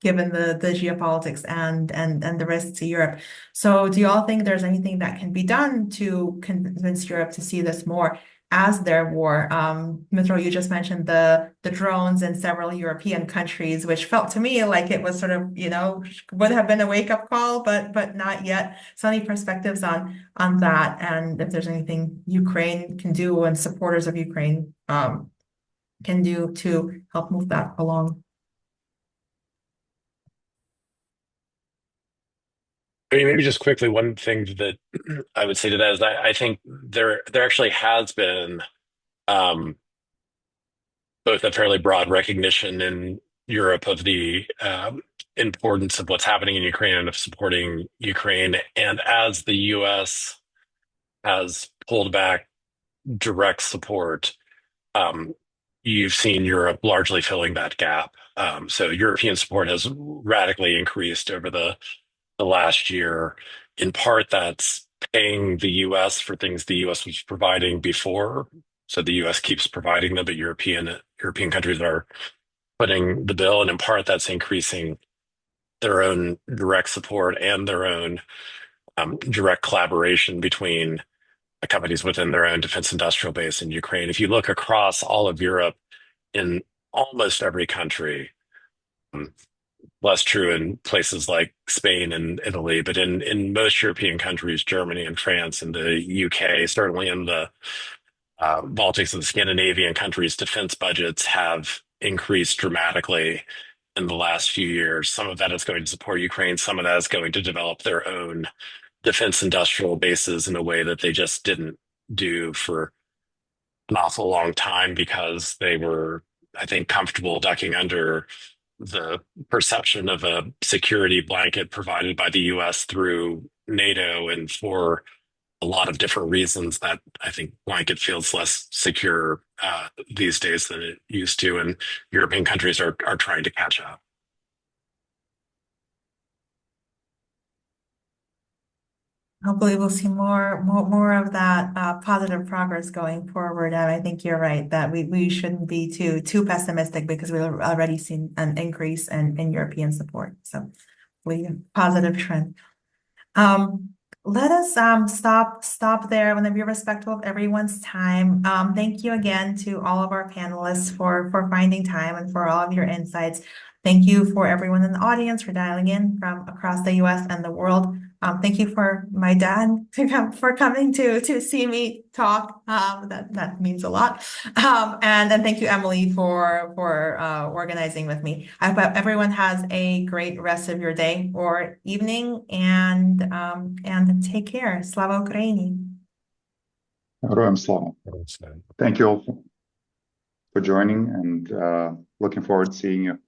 geopolitics and the risks to Europe. So do you all think there's anything that can be done to convince Europe to see this more as their war? Dmytro, you just mentioned the drones in several European countries, which felt to me like it was sort of, would have been a wake-up call, but not yet. So any perspectives on that, and if there's anything Ukraine can do and supporters of Ukraine can do to help move that along? I mean, maybe just quickly, one thing that I would say to that is I think there actually has been both a fairly broad recognition in Europe of the importance of what's happening in Ukraine and of supporting Ukraine. And as the US has pulled back direct support, you've seen Europe largely filling that gap. So European support has radically increased over the last year. In part, that's paying the US for things the US was providing before. So the US keeps providing them, but European countries are putting the bill, and in part that's increasing their own direct support and their own direct collaboration between companies within their own defense industrial base in Ukraine. If you look across all of Europe, in almost every country, less true in places like Spain and Italy, but in most European countries, Germany and France and the UK, certainly in the Baltics and Scandinavian countries, defense budgets have increased dramatically in the last few years. Some of that is going to support Ukraine. Some of that is going to develop their own defense industrial bases in a way that they just didn't do for an awful long time because they were, I think, comfortable ducking under the perception of a security blanket provided by the US through NATO, and for a lot of different reasons that I think blanket feels less secure these days than it used to, and European countries are trying to catch up. Hopefully we'll see more of that positive progress going forward. And I think you're right that we shouldn't be too pessimistic, because we've already seen an increase in European support. So positive trend. Let us stop there. I want to be respectful of everyone's time. Thank you again to all of our panelists for finding time and for all of your insights. Thank you for everyone in the audience for dialing in from across the US and the world. Thank you for my dad for coming to see me talk. That means a lot. And then thank you, Emily, for organizing with me. I hope everyone has a great rest of your day or evening, and take care. Slava Ukraini. Героям слава. Thank you all for joining, and looking forward to seeing you